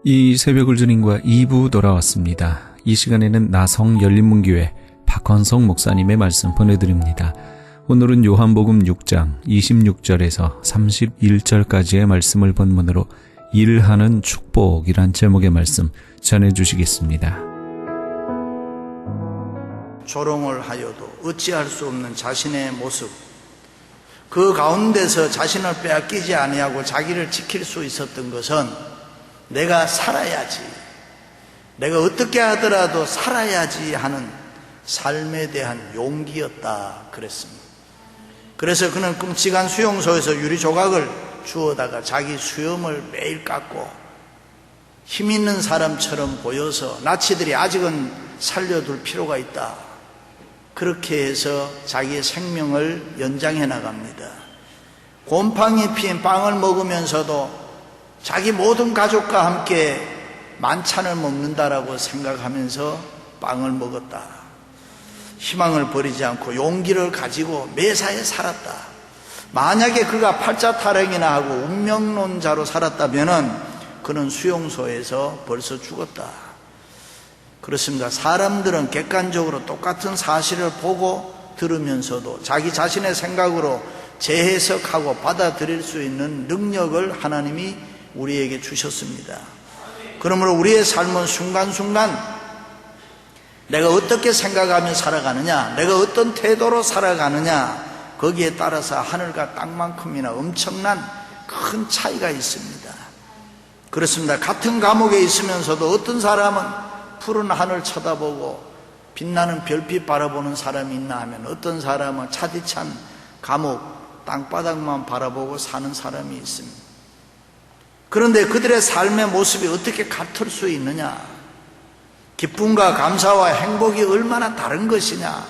이 새벽을 주님과 2부 돌아왔습니다. 이 시간에는 나성 열린문교회 박헌성 목사님의 말씀 보내드립니다. 오늘은 요한복음 6장 26절에서 31절까지의 말씀을 본문으로 일하는 축복이란 제목의 말씀 전해주시겠습니다. 조롱을 하여도 어찌할 수 없는 자신의 모습, 그 가운데서 자신을 빼앗기지 아니하고 자기를 지킬 수 있었던 것은 내가 살아야지, 내가 어떻게 하더라도 살아야지 하는 삶에 대한 용기였다 그랬습니다. 그래서 그는 끔찍한 수용소에서 유리 조각을 주워다가 자기 수염을 매일 깎고 힘 있는 사람처럼 보여서 나치들이 아직은 살려둘 필요가 있다, 그렇게 해서 자기의 생명을 연장해 나갑니다. 곰팡이 핀 빵을 먹으면서도 자기 모든 가족과 함께 만찬을 먹는다라고 생각하면서 빵을 먹었다. 희망을 버리지 않고 용기를 가지고 매사에 살았다. 만약에 그가 팔자타령이나 하고 운명론자로 살았다면 그는 수용소에서 벌써 죽었다. 그렇습니다. 사람들은 객관적으로 똑같은 사실을 보고 들으면서도 자기 자신의 생각으로 재해석하고 받아들일 수 있는 능력을 하나님이 우리에게 주셨습니다. 그러므로 우리의 삶은 순간순간 내가 어떻게 생각하며 살아가느냐, 내가 어떤 태도로 살아가느냐, 거기에 따라서 하늘과 땅만큼이나 엄청난 큰 차이가 있습니다. 그렇습니다. 같은 감옥에 있으면서도 어떤 사람은 푸른 하늘 쳐다보고 빛나는 별빛 바라보는 사람이 있나 하면 어떤 사람은 차디찬 감옥 땅바닥만 바라보고 사는 사람이 있습니다. 그런데 그들의 삶의 모습이 어떻게 같을 수 있느냐? 기쁨과 감사와 행복이 얼마나 다른 것이냐?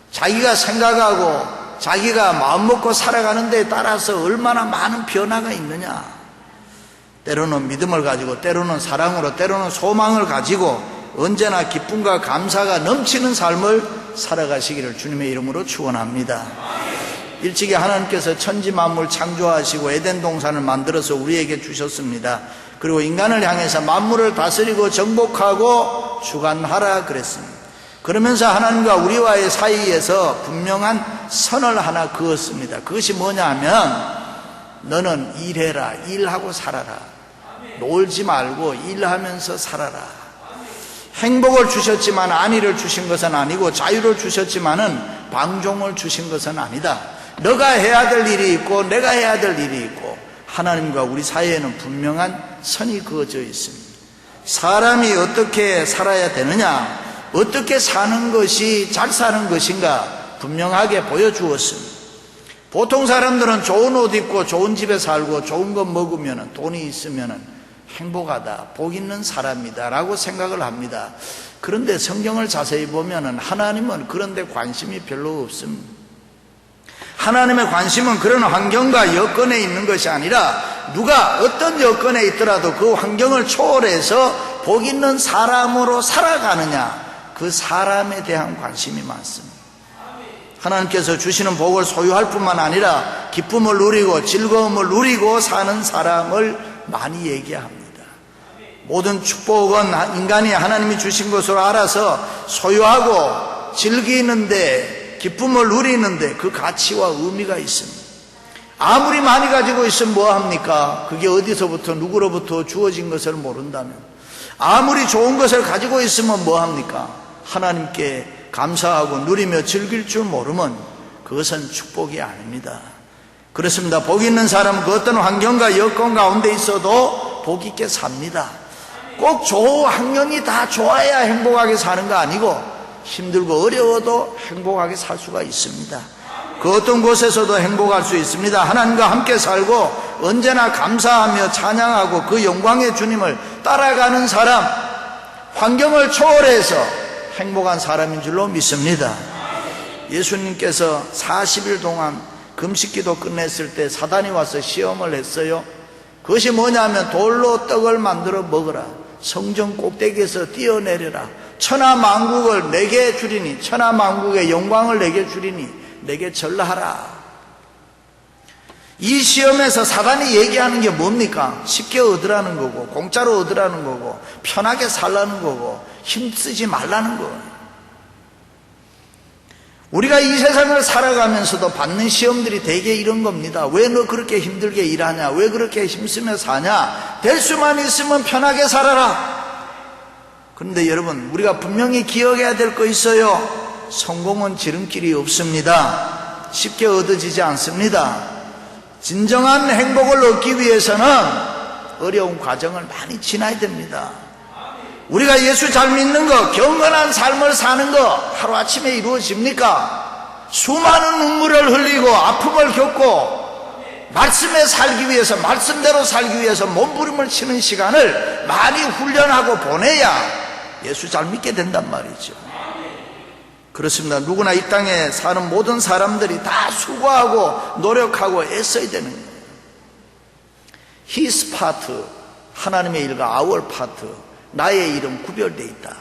자기가 생각하고 자기가 마음먹고 살아가는 데에 따라서 얼마나 많은 변화가 있느냐? 때로는 믿음을 가지고, 때로는 사랑으로, 때로는 소망을 가지고 언제나 기쁨과 감사가 넘치는 삶을 살아가시기를 주님의 이름으로 축원합니다. 일찍이 하나님께서 천지 만물 창조하시고 에덴 동산을 만들어서 우리에게 주셨습니다. 그리고 인간을 향해서 만물을 다스리고 정복하고 주관하라 그랬습니다. 그러면서 하나님과 우리와의 사이에서 분명한 선을 하나 그었습니다. 그것이 뭐냐 하면 너는 일해라, 일하고 살아라. 놀지 말고 일하면서 살아라. 행복을 주셨지만 안위를 주신 것은 아니고 자유를 주셨지만은 방종을 주신 것은 아니다. 너가 해야 될 일이 있고 내가 해야 될 일이 있고 하나님과 우리 사이에는 분명한 선이 그어져 있습니다. 사람이 어떻게 살아야 되느냐, 어떻게 사는 것이 잘 사는 것인가 분명하게 보여주었습니다. 보통 사람들은 좋은 옷 입고 좋은 집에 살고 좋은 것 먹으면 돈이 있으면 행복하다, 복 있는 사람이다 라고 생각을 합니다. 그런데 성경을 자세히 보면 하나님은 그런 데 관심이 별로 없습니다. 하나님의 관심은 그런 환경과 여건에 있는 것이 아니라 누가 어떤 여건에 있더라도 그 환경을 초월해서 복 있는 사람으로 살아가느냐, 그 사람에 대한 관심이 많습니다. 하나님께서 주시는 복을 소유할 뿐만 아니라 기쁨을 누리고 즐거움을 누리고 사는 사람을 많이 얘기합니다. 모든 축복은 인간이 하나님이 주신 것으로 알아서 소유하고 즐기는데, 기쁨을 누리는데 그 가치와 의미가 있습니다. 아무리 많이 가지고 있으면 뭐합니까? 그게 어디서부터 누구로부터 주어진 것을 모른다면, 아무리 좋은 것을 가지고 있으면 뭐합니까? 하나님께 감사하고 누리며 즐길 줄 모르면 그것은 축복이 아닙니다. 그렇습니다. 복 있는 사람은 그 어떤 환경과 여건 가운데 있어도 복 있게 삽니다. 꼭 환경이 다 좋아야 행복하게 사는 거 아니고 힘들고 어려워도 행복하게 살 수가 있습니다. 그 어떤 곳에서도 행복할 수 있습니다. 하나님과 함께 살고 언제나 감사하며 찬양하고 그 영광의 주님을 따라가는 사람, 환경을 초월해서 행복한 사람인 줄로 믿습니다. 예수님께서 40일 동안 금식기도 끝냈을 때 사단이 와서 시험을 했어요. 그것이 뭐냐면 돌로 떡을 만들어 먹으라, 성전 꼭대기에서 뛰어내려라, 천하만국을 내게 주리니, 천하만국의 영광을 내게 주리니 내게 절하라. 이 시험에서 사단이 얘기하는 게 뭡니까? 쉽게 얻으라는 거고, 공짜로 얻으라는 거고, 편하게 살라는 거고, 힘쓰지 말라는 거예요. 우리가 이 세상을 살아가면서도 받는 시험들이 대개 이런 겁니다. 왜 너 그렇게 힘들게 일하냐? 왜 그렇게 힘쓰며 사냐? 될 수만 있으면 편하게 살아라. 그런데 여러분, 우리가 분명히 기억해야 될 거 있어요. 성공은 지름길이 없습니다. 쉽게 얻어지지 않습니다. 진정한 행복을 얻기 위해서는 어려운 과정을 많이 지나야 됩니다. 우리가 예수 잘 믿는 거, 경건한 삶을 사는 거 하루아침에 이루어집니까? 수많은 눈물을 흘리고 아픔을 겪고 말씀에 살기 위해서, 말씀대로 살기 위해서 몸부림을 치는 시간을 많이 훈련하고 보내야 예수 잘 믿게 된단 말이죠. 그렇습니다. 누구나 이 땅에 사는 모든 사람들이 다 수고하고 노력하고 애써야 되는 거예요. His part, 하나님의 일과 our part, 나의 일은 구별되어 있다.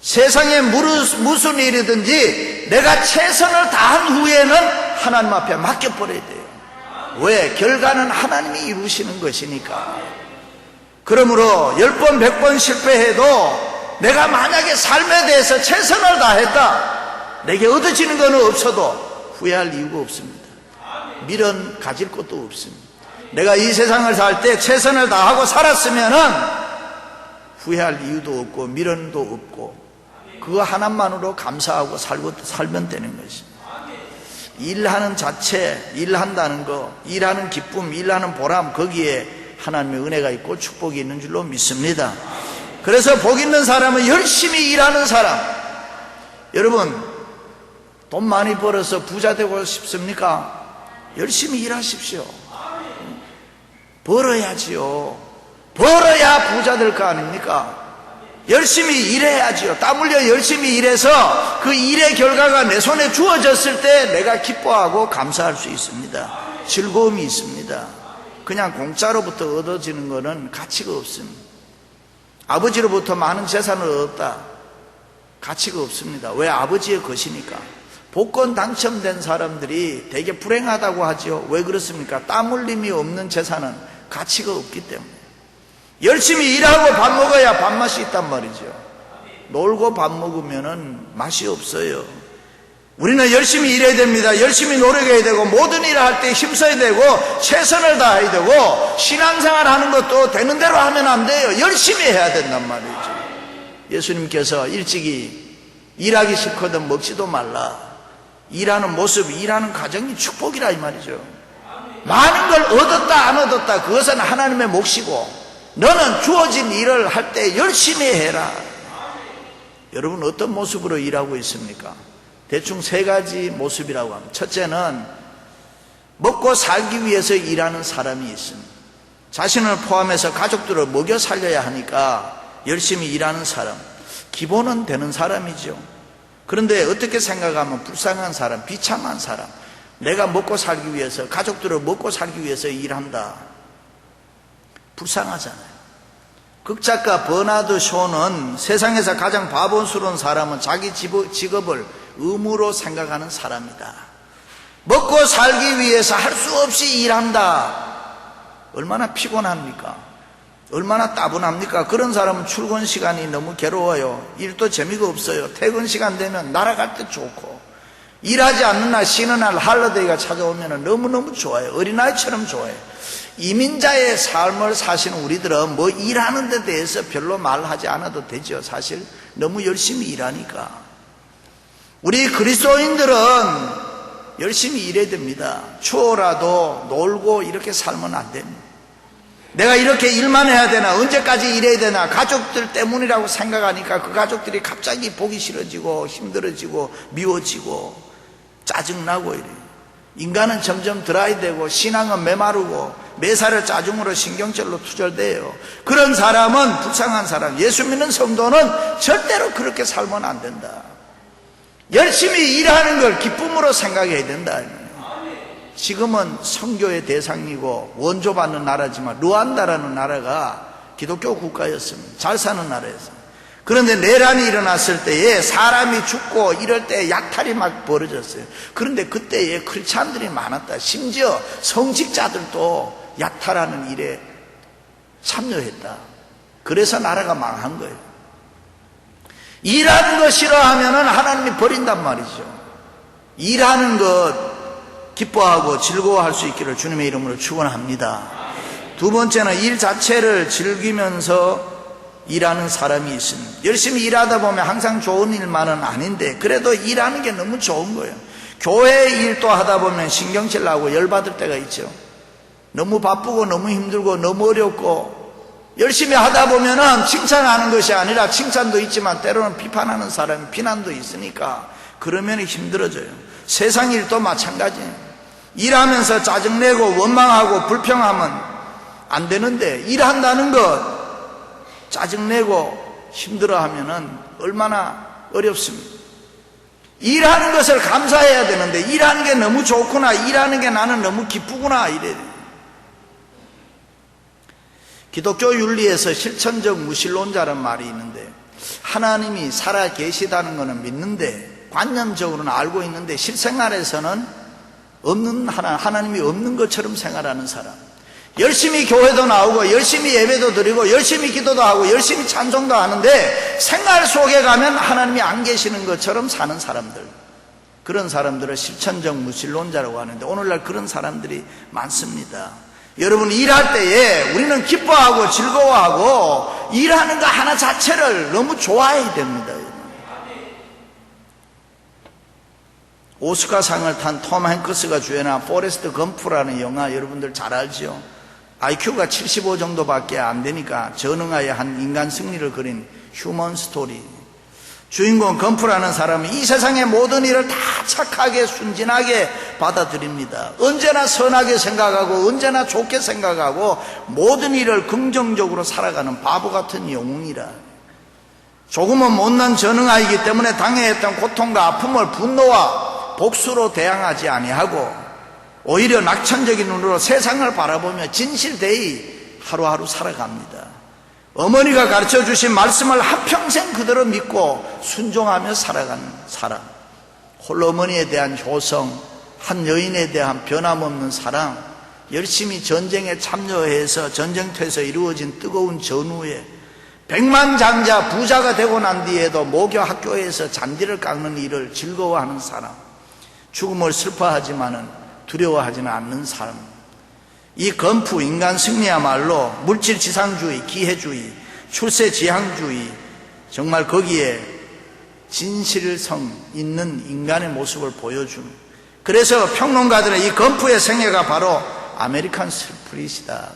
세상에 무슨 일이든지 내가 최선을 다한 후에는 하나님 앞에 맡겨버려야 돼요. 왜? 결과는 하나님이 이루시는 것이니까. 그러므로 10번 100번 실패해도 내가 만약에 삶에 대해서 최선을 다했다, 내게 얻어지는 건 없어도 후회할 이유가 없습니다. 미련 가질 것도 없습니다. 내가 이 세상을 살 때 최선을 다하고 살았으면은 후회할 이유도 없고 미련도 없고 그거 하나만으로 감사하고 살면 되는 것입니다. 일하는 자체, 일한다는 거, 일하는 기쁨, 일하는 보람, 거기에 하나님의 은혜가 있고 축복이 있는 줄로 믿습니다. 그래서 복 있는 사람은 열심히 일하는 사람. 여러분, 돈 많이 벌어서 부자 되고 싶습니까? 열심히 일하십시오. 벌어야지요. 벌어야 부자 될 거 아닙니까? 열심히 일해야지요. 땀 흘려 열심히 일해서 그 일의 결과가 내 손에 주어졌을 때 내가 기뻐하고 감사할 수 있습니다. 즐거움이 있습니다. 그냥 공짜로부터 얻어지는 것은 가치가 없습니다. 아버지로부터 많은 재산을 얻었다, 가치가 없습니다. 왜? 아버지의 것이니까. 복권 당첨된 사람들이 되게 불행하다고 하죠. 왜 그렇습니까? 땀 흘림이 없는 재산은 가치가 없기 때문에. 열심히 일하고 밥 먹어야 밥맛이 있단 말이죠. 놀고 밥 먹으면은 맛이 없어요. 우리는 열심히 일해야 됩니다. 열심히 노력해야 되고 모든 일을 할 때 힘써야 되고 최선을 다해야 되고 신앙생활 하는 것도 되는 대로 하면 안 돼요. 열심히 해야 된단 말이죠. 예수님께서 일찍이 일하기 싫거든 먹지도 말라. 일하는 모습, 일하는 과정이 축복이라 이 말이죠. 많은 걸 얻었다 안 얻었다 그것은 하나님의 몫이고 너는 주어진 일을 할 때 열심히 해라. 여러분 어떤 모습으로 일하고 있습니까? 대충 세 가지 모습이라고 합니다. 첫째는 먹고 살기 위해서 일하는 사람이 있습니다. 자신을 포함해서 가족들을 먹여 살려야 하니까 열심히 일하는 사람, 기본은 되는 사람이죠. 그런데 어떻게 생각하면 불쌍한 사람, 비참한 사람, 내가 먹고 살기 위해서, 가족들을 먹고 살기 위해서 일한다, 불쌍하잖아요. 극작가 버나드 쇼는 세상에서 가장 바본스러운 사람은 자기 직업을 의무로 생각하는 사람이다. 먹고 살기 위해서 할 수 없이 일한다. 얼마나 피곤합니까? 얼마나 따분합니까? 그런 사람은 출근 시간이 너무 괴로워요. 일도 재미가 없어요. 퇴근 시간 되면 날아갈 때 좋고, 일하지 않는 날, 쉬는 날, 할러데이가 찾아오면 너무너무 좋아요. 어린아이처럼 좋아요. 이민자의 삶을 사시는 우리들은 뭐 일하는 데 대해서 별로 말하지 않아도 되죠. 사실 너무 열심히 일하니까. 우리 그리스도인들은 열심히 일해야 됩니다. 추워라도 놀고 이렇게 살면 안 됩니다. 내가 이렇게 일만 해야 되나, 언제까지 일해야 되나, 가족들 때문이라고 생각하니까 그 가족들이 갑자기 보기 싫어지고 힘들어지고 미워지고 짜증나고 이래요. 인간은 점점 드라이되고 신앙은 메마르고 매사를 짜증으로 신경절로 투절돼요. 그런 사람은 불쌍한 사람, 예수 믿는 성도는 절대로 그렇게 살면 안 된다. 열심히 일하는 걸 기쁨으로 생각해야 된다. 지금은 선교의 대상이고 원조받는 나라지만 르완다라는 나라가 기독교 국가였습니다. 잘 사는 나라였습니다. 그런데 내란이 일어났을 때에 사람이 죽고 이럴 때 약탈이 막 벌어졌어요. 그런데 그때에 크리스찬들이 많았다. 심지어 성직자들도 약탈하는 일에 참여했다. 그래서 나라가 망한 거예요. 일하는 거 싫어하면 하나님이 버린단 말이죠. 일하는 것 기뻐하고 즐거워할 수 있기를 주님의 이름으로 축원합니다. 두 번째는 일 자체를 즐기면서 일하는 사람이 있습니다. 열심히 일하다 보면 항상 좋은 일만은 아닌데 그래도 일하는 게 너무 좋은 거예요. 교회 일도 하다 보면 신경질 나고 열받을 때가 있죠. 너무 바쁘고 너무 힘들고 너무 어렵고 열심히 하다 보면은 칭찬하는 것이 아니라 칭찬도 있지만 때로는 비판하는 사람이 비난도 있으니까 그러면 힘들어져요. 세상 일도 마찬가지예요. 일하면서 짜증내고 원망하고 불평하면 안 되는데 일한다는 것 짜증내고 힘들어하면은 얼마나 어렵습니까? 일하는 것을 감사해야 되는데 일하는 게 너무 좋구나, 일하는 게 나는 너무 기쁘구나 이래. 기독교 윤리에서 실천적 무신론자라는 말이 있는데 하나님이 살아 계시다는 것은 믿는데 관념적으로는 알고 있는데 실생활에서는 없는 하나님이 없는 것처럼 생활하는 사람. 열심히 교회도 나오고 열심히 예배도 드리고 열심히 기도도 하고 열심히 찬송도 하는데 생활 속에 가면 하나님이 안 계시는 것처럼 사는 사람들, 그런 사람들을 실천적 무신론자라고 하는데 오늘날 그런 사람들이 많습니다. 여러분, 일할 때에 우리는 기뻐하고 즐거워하고 일하는 거 하나 자체를 너무 좋아해야 됩니다. 오스카상을 탄 톰 행크스가 주연한 포레스트 검프라는 영화 여러분들 잘 알죠? IQ가 75 정도밖에 안 되니까 전능하여 한 인간 승리를 그린 휴먼 스토리. 주인공 검프라는 사람은 이 세상의 모든 일을 다 착하게 순진하게 받아들입니다. 언제나 선하게 생각하고 언제나 좋게 생각하고 모든 일을 긍정적으로 살아가는 바보 같은 영웅이라. 조금은 못난 전능아이기 때문에 당해했던 고통과 아픔을 분노와 복수로 대항하지 아니하고 오히려 낙천적인 눈으로 세상을 바라보며 진실되이 하루하루 살아갑니다. 어머니가 가르쳐 주신 말씀을 한평생 그대로 믿고 순종하며 살아가는 사람, 홀어머니에 대한 효성, 한 여인에 대한 변함없는 사랑, 열심히 전쟁에 참여해서 전쟁터에서 이루어진 뜨거운 전후에 백만장자 부자가 되고 난 뒤에도 모교 학교에서 잔디를 깎는 일을 즐거워하는 사람, 죽음을 슬퍼하지만은 두려워하지는 않는 사람. 이 건프 인간 승리야말로 물질지상주의, 기회주의, 출세지향주의, 정말 거기에 진실성 있는 인간의 모습을 보여주는. 그래서 평론가들은 이 건프의 생애가 바로 아메리칸 스피릿이다.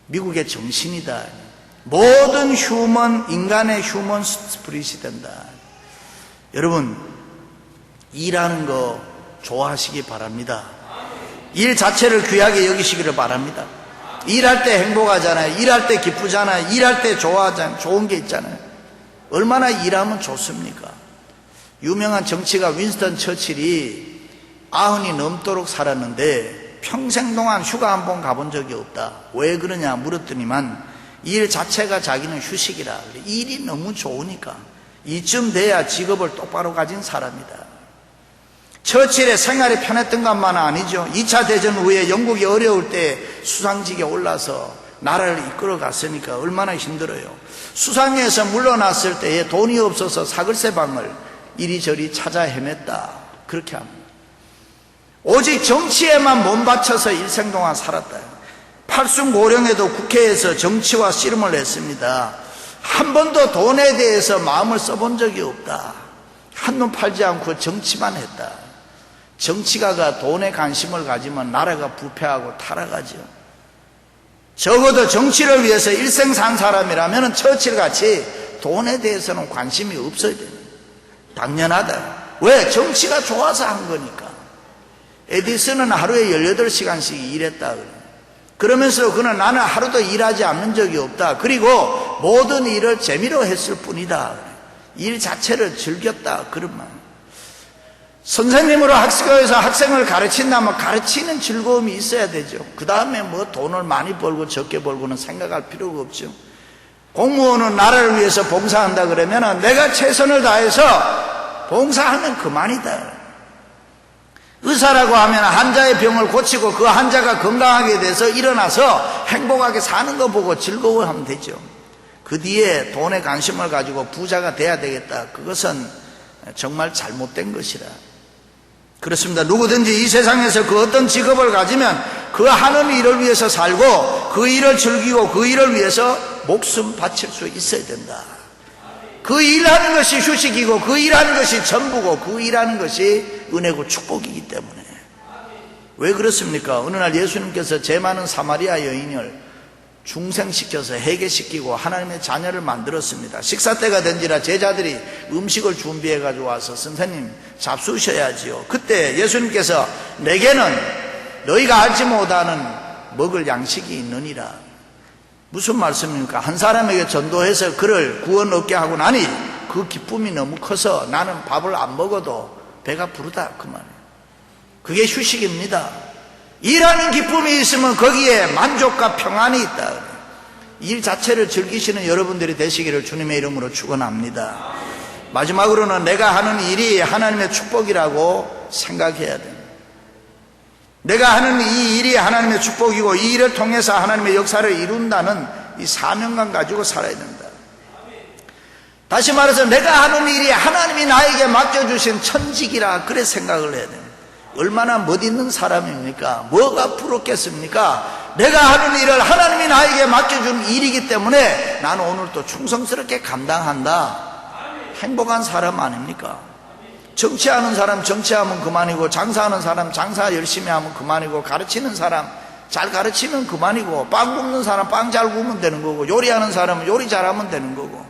미국의 정신이다. 모든 인간의 휴먼 스피릿이 된다. 여러분, 일하는 거 좋아하시기 바랍니다. 일 자체를 귀하게 여기시기를 바랍니다. 일할 때 행복하잖아요. 일할 때 기쁘잖아요. 일할 때 좋아하잖아요. 좋은 게 있잖아요. 얼마나 일하면 좋습니까? 유명한 정치가 윈스턴 처칠이 90이 넘도록 살았는데 평생 동안 휴가 한 번 가본 적이 없다. 왜 그러냐 물었더니만 일 자체가 자기는 휴식이라. 일이 너무 좋으니까. 이쯤 돼야 직업을 똑바로 가진 사람이다. 처칠의 생활이 편했던 것만 아니죠. 2차 대전 후에 영국이 어려울 때 수상직에 올라서 나라를 이끌어 갔으니까 얼마나 힘들어요. 수상에서 물러났을 때에 돈이 없어서 사글세방을 이리저리 찾아 헤맸다. 그렇게 합니다. 오직 정치에만 몸 바쳐서 일생 동안 살았다. 팔순고령에도 국회에서 정치와 씨름을 했습니다. 한 번도 돈에 대해서 마음을 써본 적이 없다. 한눈 팔지 않고 정치만 했다. 정치가가 돈에 관심을 가지면 나라가 부패하고 타락하죠. 적어도 정치를 위해서 일생 산 사람이라면 처칠같이 돈에 대해서는 관심이 없어야 됩니다. 당연하다. 왜? 정치가 좋아서 한 거니까. 에디슨은 하루에 18시간씩 일했다. 그러면서 그는 나는 하루도 일하지 않는 적이 없다. 그리고 모든 일을 재미로 했을 뿐이다. 일 자체를 즐겼다. 그런 말. 선생님으로 학교에서 학생을 가르친다면 가르치는 즐거움이 있어야 되죠. 그 다음에 뭐 돈을 많이 벌고 적게 벌고는 생각할 필요가 없죠. 공무원은 나라를 위해서 봉사한다 그러면 내가 최선을 다해서 봉사하면 그만이다. 의사라고 하면 환자의 병을 고치고 그 환자가 건강하게 돼서 일어나서 행복하게 사는 거 보고 즐거워하면 되죠. 그 뒤에 돈에 관심을 가지고 부자가 돼야 되겠다. 그것은 정말 잘못된 것이라. 그렇습니다. 누구든지 이 세상에서 그 어떤 직업을 가지면 그 하는 일을 위해서 살고 그 일을 즐기고 그 일을 위해서 목숨 바칠 수 있어야 된다. 그 일하는 것이 휴식이고 그 일하는 것이 전부고 그 일하는 것이 은혜고 축복이기 때문에. 왜 그렇습니까? 어느 날 예수님께서 제 많은 사마리아 여인을 중생시켜서 해계시키고 하나님의 자녀를 만들었습니다. 식사 때가 된지라 제자들이 음식을 준비해 가지고 와서 선생님 잡수셔야지요. 그때 예수님께서 내게는 너희가 알지 못하는 먹을 양식이 있느니라. 무슨 말씀입니까? 한 사람에게 전도해서 그를 구원 얻게 하고 나니 그 기쁨이 너무 커서 나는 밥을 안 먹어도 배가 부르다 그 말이에요. 그게 휴식입니다. 일하는 기쁨이 있으면 거기에 만족과 평안이 있다. 일 자체를 즐기시는 여러분들이 되시기를 주님의 이름으로 축원합니다. 마지막으로는 내가 하는 일이 하나님의 축복이라고 생각해야 됩니다. 내가 하는 이 일이 하나님의 축복이고 이 일을 통해서 하나님의 역사를 이룬다는 이 사명감 가지고 살아야 된다. 다시 말해서 내가 하는 일이 하나님이 나에게 맡겨주신 천직이라 그래 생각을 해야 됩니다. 얼마나 멋있는 사람입니까? 뭐가 부럽겠습니까? 내가 하는 일을 하나님이 나에게 맡겨준 일이기 때문에 나는 오늘 또 충성스럽게 감당한다. 행복한 사람 아닙니까? 정치하는 사람 정치하면 그만이고 장사하는 사람 장사 열심히 하면 그만이고 가르치는 사람 잘 가르치면 그만이고 빵 굽는 사람 빵 잘 구우면 되는 거고 요리하는 사람은 요리 잘하면 되는 거고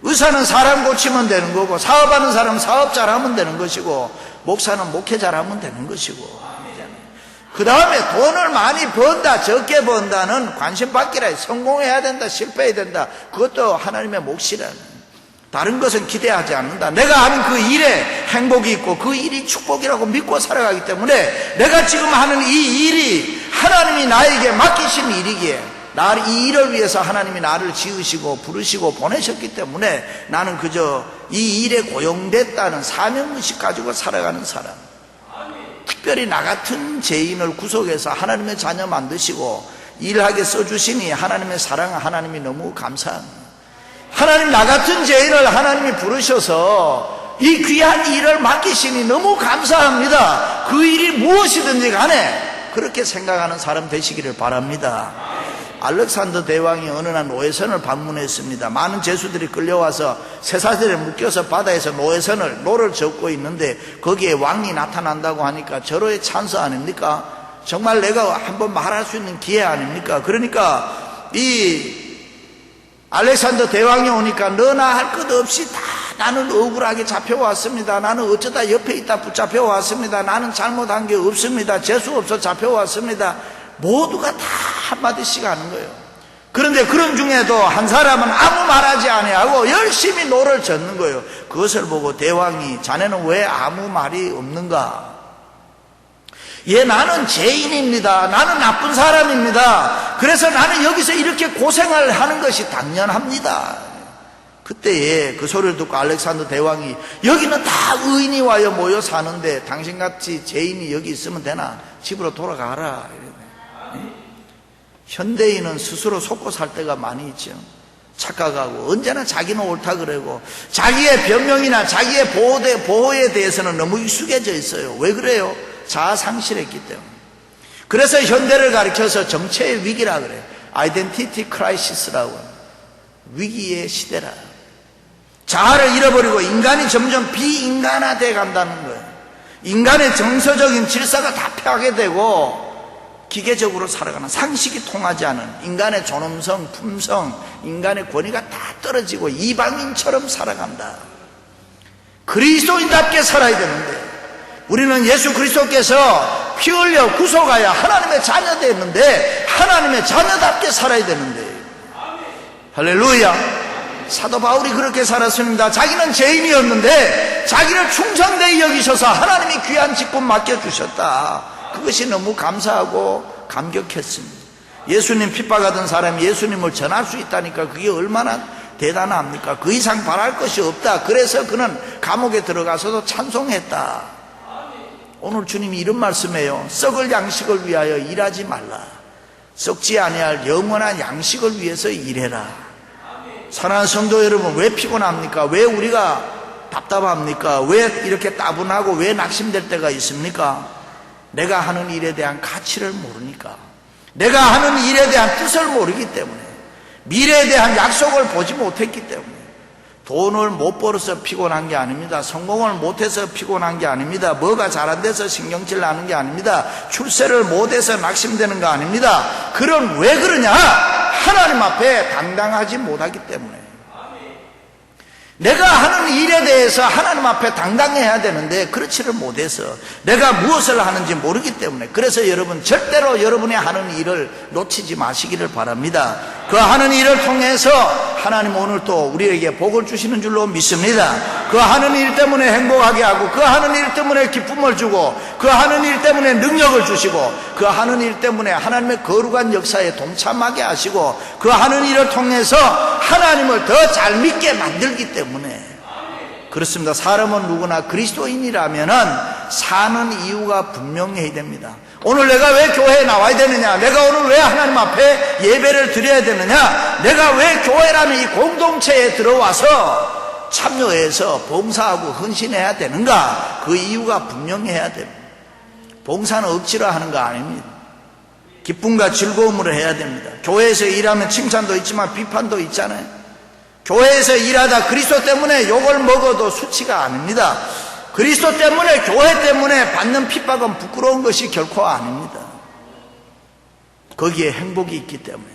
의사는 사람 고치면 되는 거고 사업하는 사람은 사업 잘하면 되는 것이고 목사는 목회 잘하면 되는 것이고 그 다음에 돈을 많이 번다 적게 번다는 관심 받기라. 성공해야 된다 실패해야 된다 그것도 하나님의 몫이라는. 다른 것은 기대하지 않는다. 내가 하는 그 일에 행복이 있고 그 일이 축복이라고 믿고 살아가기 때문에 내가 지금 하는 이 일이 하나님이 나에게 맡기신 일이기에 이 일을 위해서 하나님이 나를 지으시고 부르시고 보내셨기 때문에 나는 그저 이 일에 고용됐다는 사명의식 가지고 살아가는 사람. 특별히 나 같은 죄인을 구속해서 하나님의 자녀 만드시고 일하게 써주시니 하나님의 사랑 하나님이 너무 감사합니다. 하나님 나 같은 죄인을 하나님이 부르셔서 이 귀한 일을 맡기시니 너무 감사합니다. 그 일이 무엇이든지 간에 그렇게 생각하는 사람 되시기를 바랍니다. 알렉산더 대왕이 어느 날 노예선을 방문했습니다. 많은 죄수들이 끌려와서 쇠사슬에 묶여서 바다에서 노를 젓고 있는데 거기에 왕이 나타난다고 하니까 절호의 찬스 아닙니까? 정말 내가 한번 말할 수 있는 기회 아닙니까? 그러니까 이 알렉산더 대왕이 오니까 너나 할 것 없이 다 나는 억울하게 잡혀왔습니다. 나는 어쩌다 옆에 있다 붙잡혀 왔습니다. 나는 잘못한 게 없습니다. 재수 없어 잡혀왔습니다. 모두가 다 한마디씩 하는 거예요. 그런데 그런 중에도 한 사람은 아무 말하지 아니하고 열심히 노를 젓는 거예요. 그것을 보고 대왕이 자네는 왜 아무 말이 없는가? 예, 나는 죄인입니다. 나는 나쁜 사람입니다. 그래서 나는 여기서 이렇게 고생을 하는 것이 당연합니다. 그때에 그 소리를 듣고 알렉산더 대왕이 여기는 다 의인이 와요 모여 사는데 당신같이 죄인이 여기 있으면 되나? 집으로 돌아가라. 현대인은 스스로 속고 살 때가 많이 있죠. 착각하고 언제나 자기는 옳다 그러고 자기의 변명이나 자기의 보호에 대해서는 너무 익숙해져 있어요. 왜 그래요? 자아 상실했기 때문에. 그래서 현대를 가리켜서 정체의 위기라 그래요. 아이덴티티 크라이시스라고. 위기의 시대라. 자아를 잃어버리고 인간이 점점 비인간화되어 간다는 거예요. 인간의 정서적인 질서가 다 파괴되고 기계적으로 살아가는 상식이 통하지 않은 인간의 존엄성, 품성, 인간의 권위가 다 떨어지고 이방인처럼 살아간다. 그리스도인답게 살아야 되는데 우리는 예수 그리스도께서 피 흘려 구속하여 하나님의 자녀 됐는데 하나님의 자녀답게 살아야 되는데 할렐루야. 사도 바울이 그렇게 살았습니다. 자기는 죄인이었는데 자기를 충성되이 여기셔서 하나님이 귀한 직분 맡겨주셨다. 그것이 너무 감사하고 감격했습니다. 예수님 핍박하던 사람이 예수님을 전할 수 있다니까 그게 얼마나 대단합니까? 그 이상 바랄 것이 없다. 그래서 그는 감옥에 들어가서도 찬송했다. 오늘 주님이 이런 말씀이에요. 썩을 양식을 위하여 일하지 말라. 썩지 아니할 영원한 양식을 위해서 일해라. 사랑하는 성도 여러분, 왜 피곤합니까? 왜 우리가 답답합니까? 왜 이렇게 따분하고 왜 낙심될 때가 있습니까? 내가 하는 일에 대한 가치를 모르니까, 내가 하는 일에 대한 뜻을 모르기 때문에, 미래에 대한 약속을 보지 못했기 때문에, 돈을 못 벌어서 피곤한 게 아닙니다. 성공을 못해서 피곤한 게 아닙니다. 뭐가 잘 안 돼서 신경질 나는 게 아닙니다. 출세를 못해서 낙심되는 거 아닙니다. 그럼 왜 그러냐? 하나님 앞에 당당하지 못하기 때문에. 내가 하는 일에 대해서 하나님 앞에 당당해야 되는데 그렇지를 못해서 내가 무엇을 하는지 모르기 때문에. 그래서 여러분, 절대로 여러분이 하는 일을 놓치지 마시기를 바랍니다. 그 하는 일을 통해서 하나님 오늘 또 우리에게 복을 주시는 줄로 믿습니다. 그 하는 일 때문에 행복하게 하고, 그 하는 일 때문에 기쁨을 주고, 그 하는 일 때문에 능력을 주시고, 그 하는 일 때문에 하나님의 거룩한 역사에 동참하게 하시고, 그 하는 일을 통해서 하나님을 더 잘 믿게 만들기 때문에. 그렇습니다. 사람은 누구나 그리스도인이라면은 사는 이유가 분명해야 됩니다. 오늘 내가 왜 교회에 나와야 되느냐? 내가 오늘 왜 하나님 앞에 예배를 드려야 되느냐? 내가 왜 교회라는 이 공동체에 들어와서 참여해서 봉사하고 헌신해야 되는가? 그 이유가 분명해야 됩니다. 봉사는 억지로 하는 거 아닙니다. 기쁨과 즐거움으로 해야 됩니다. 교회에서 일하면 칭찬도 있지만 비판도 있잖아요. 교회에서 일하다 그리스도 때문에 욕을 먹어도 수치가 아닙니다. 그리스도 때문에, 교회 때문에 받는 핍박은 부끄러운 것이 결코 아닙니다. 거기에 행복이 있기 때문에.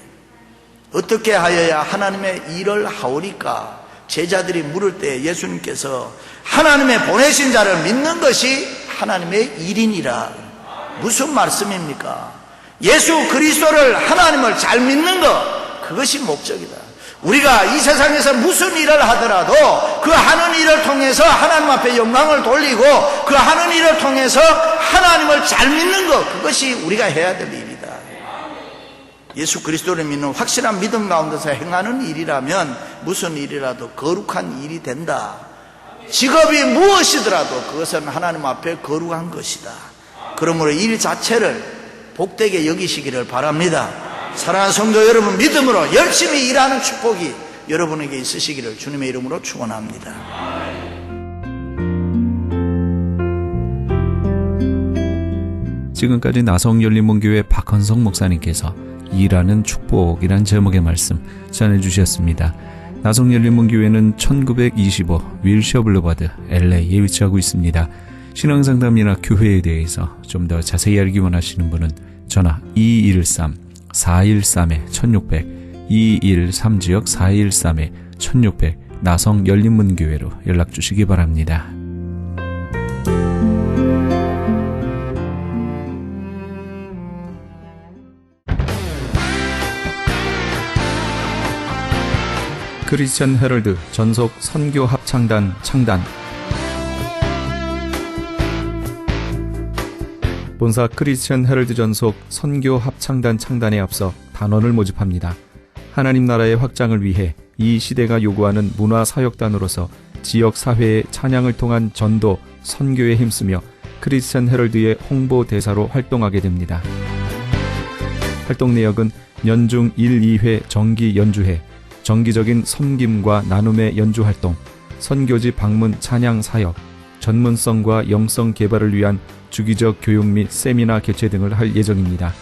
어떻게 하여야 하나님의 일을 하오리까? 제자들이 물을 때 예수님께서 하나님의 보내신 자를 믿는 것이 하나님의 일이니라. 무슨 말씀입니까? 예수 그리스도를, 하나님을 잘 믿는 것, 그것이 목적이다. 우리가 이 세상에서 무슨 일을 하더라도 그 하는 일을 통해서 하나님 앞에 영광을 돌리고, 그 하는 일을 통해서 하나님을 잘 믿는 것, 그것이 우리가 해야 될 일이다. 예수 그리스도를 믿는 확실한 믿음 가운데서 행하는 일이라면 무슨 일이라도 거룩한 일이 된다. 직업이 무엇이더라도 그것은 하나님 앞에 거룩한 것이다. 그러므로 일 자체를 복되게 여기시기를 바랍니다. 사랑하는 성도 여러분, 믿음으로 열심히 일하는 축복이 여러분에게 있으시기를 주님의 이름으로 축원합니다. 지금까지 나성열린문교회 박헌성 목사님께서 일하는 축복이란 제목의 말씀 전해주셨습니다. 나성열린문교회는 1925 윌셔 블루바드 LA에 위치하고 있습니다. 신앙상담이나 교회에 대해서 좀 더 자세히 알기 원하시는 분은 전화 213-413-1600 213지역 413-1600 나성열린문교회로 연락주시기 바랍니다. 크리스천 헤럴드 전속 선교 합창단 창단. 본사 크리스천 헤럴드 전속 선교 합창단 창단에 앞서 단원을 모집합니다. 하나님 나라의 확장을 위해 이 시대가 요구하는 문화사역단으로서 지역사회의 찬양을 통한 전도, 선교에 힘쓰며 크리스천 헤럴드의 홍보대사로 활동하게 됩니다. 활동 내역은 연중 1, 2회 정기 연주회, 정기적인 섬김과 나눔의 연주활동, 선교지 방문 찬양 사역, 전문성과 영성 개발을 위한 주기적 교육 및 세미나 개최 등을 할 예정입니다.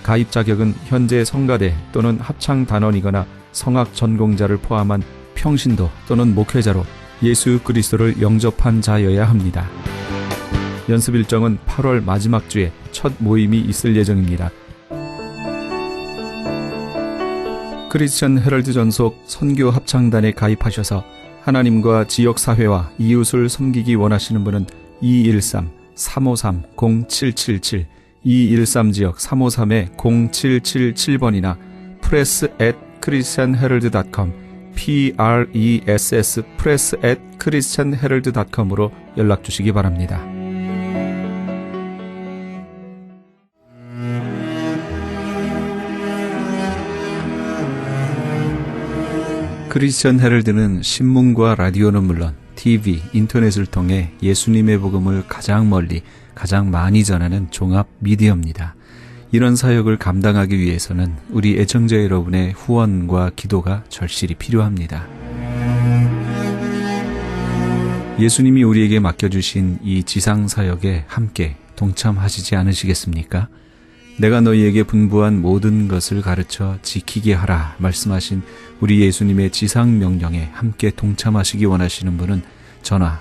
가입 자격은 현재 성가대 또는 합창단원이거나 성악 전공자를 포함한 평신도 또는 목회자로 예수 그리스도를 영접한 자여야 합니다. 연습 일정은 8월 마지막 주에 첫 모임이 있을 예정입니다. 크리스천 헤럴드 전속 선교 합창단에 가입하셔서 하나님과 지역사회와 이웃을 섬기기 원하시는 분은 213-353-0777 213지역 353-0777번이나 press@christianherald.com press press@christianherald.com으로 연락주시기 바랍니다. 크리스천 헤럴드는 신문과 라디오는 물론 TV, 인터넷을 통해 예수님의 복음을 가장 멀리, 가장 많이 전하는 종합 미디어입니다. 이런 사역을 감당하기 위해서는 우리 애청자 여러분의 후원과 기도가 절실히 필요합니다. 예수님이 우리에게 맡겨주신 이 지상 사역에 함께 동참하시지 않으시겠습니까? 내가 너희에게 분부한 모든 것을 가르쳐 지키게 하라 말씀하신 우리 예수님의 지상 명령에 함께 동참하시기 원하시는 분은 전화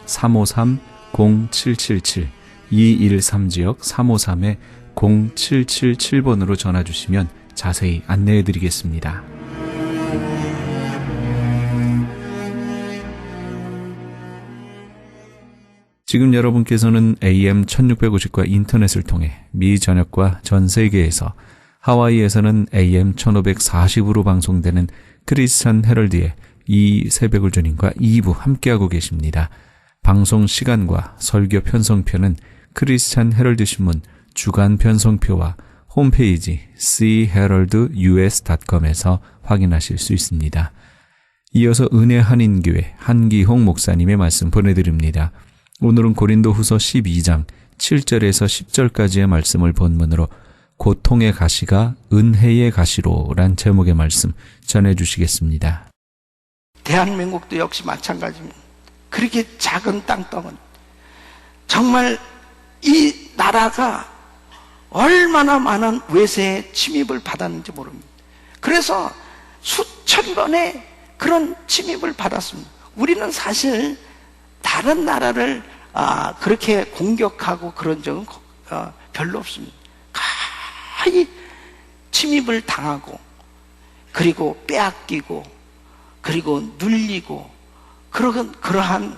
213-353-0777 213지역 353-0777번으로 전화 주시면 자세히 안내해 드리겠습니다. 지금 여러분께서는 AM 1650과 인터넷을 통해 미 전역과 전 세계에서, 하와이에서는 AM 1540으로 방송되는 크리스천 헤럴드의 이 새벽을 주님과 2부 함께하고 계십니다. 방송 시간과 설교 편성표는 크리스천 헤럴드 신문 주간 편성표와 홈페이지 cheraldus.com에서 확인하실 수 있습니다. 이어서 은혜 한인교회 한기홍 목사님의 말씀 보내드립니다. 오늘은 고린도후서 12장 7절에서 10절까지의 말씀을 본문으로 고통의 가시가 은혜의 가시로란 제목의 말씀 전해주시겠습니다. 대한민국도 역시 마찬가지입니다. 그렇게 작은 땅덩어리, 정말 이 나라가 얼마나 많은 외세의 침입을 받았는지 모릅니다. 그래서 수천 번의 그런 침입을 받았습니다. 우리는 사실 다른 나라를 그렇게 공격하고 그런 적은 별로 없습니다. 가히 침입을 당하고, 그리고 빼앗기고, 그리고 눌리고, 그러한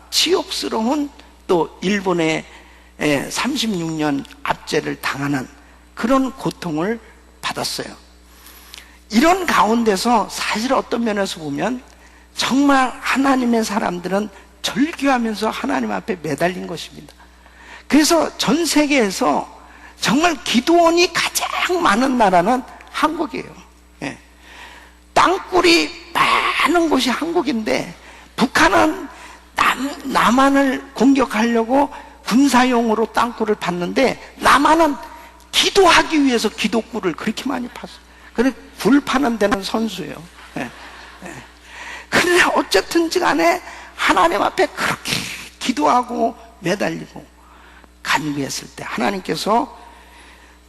치욕스러운, 또 일본의 36년 압제를 당하는 그런 고통을 받았어요. 이런 가운데서 사실 어떤 면에서 보면 정말 하나님의 사람들은 절규하면서 하나님 앞에 매달린 것입니다. 그래서 전 세계에서 정말 기도원이 가장 많은 나라는 한국이에요. 예. 땅굴이 많은 곳이 한국인데, 북한은 남한을 공격하려고 군사용으로 땅굴을 팠는데, 남한은 기도하기 위해서 기도굴을 그렇게 많이 팠어요. 그래서 굴 파는 데는 선수예요. 예. 예. 그런데 어쨌든지 간에 하나님 앞에 그렇게 기도하고 매달리고 간구했을 때 하나님께서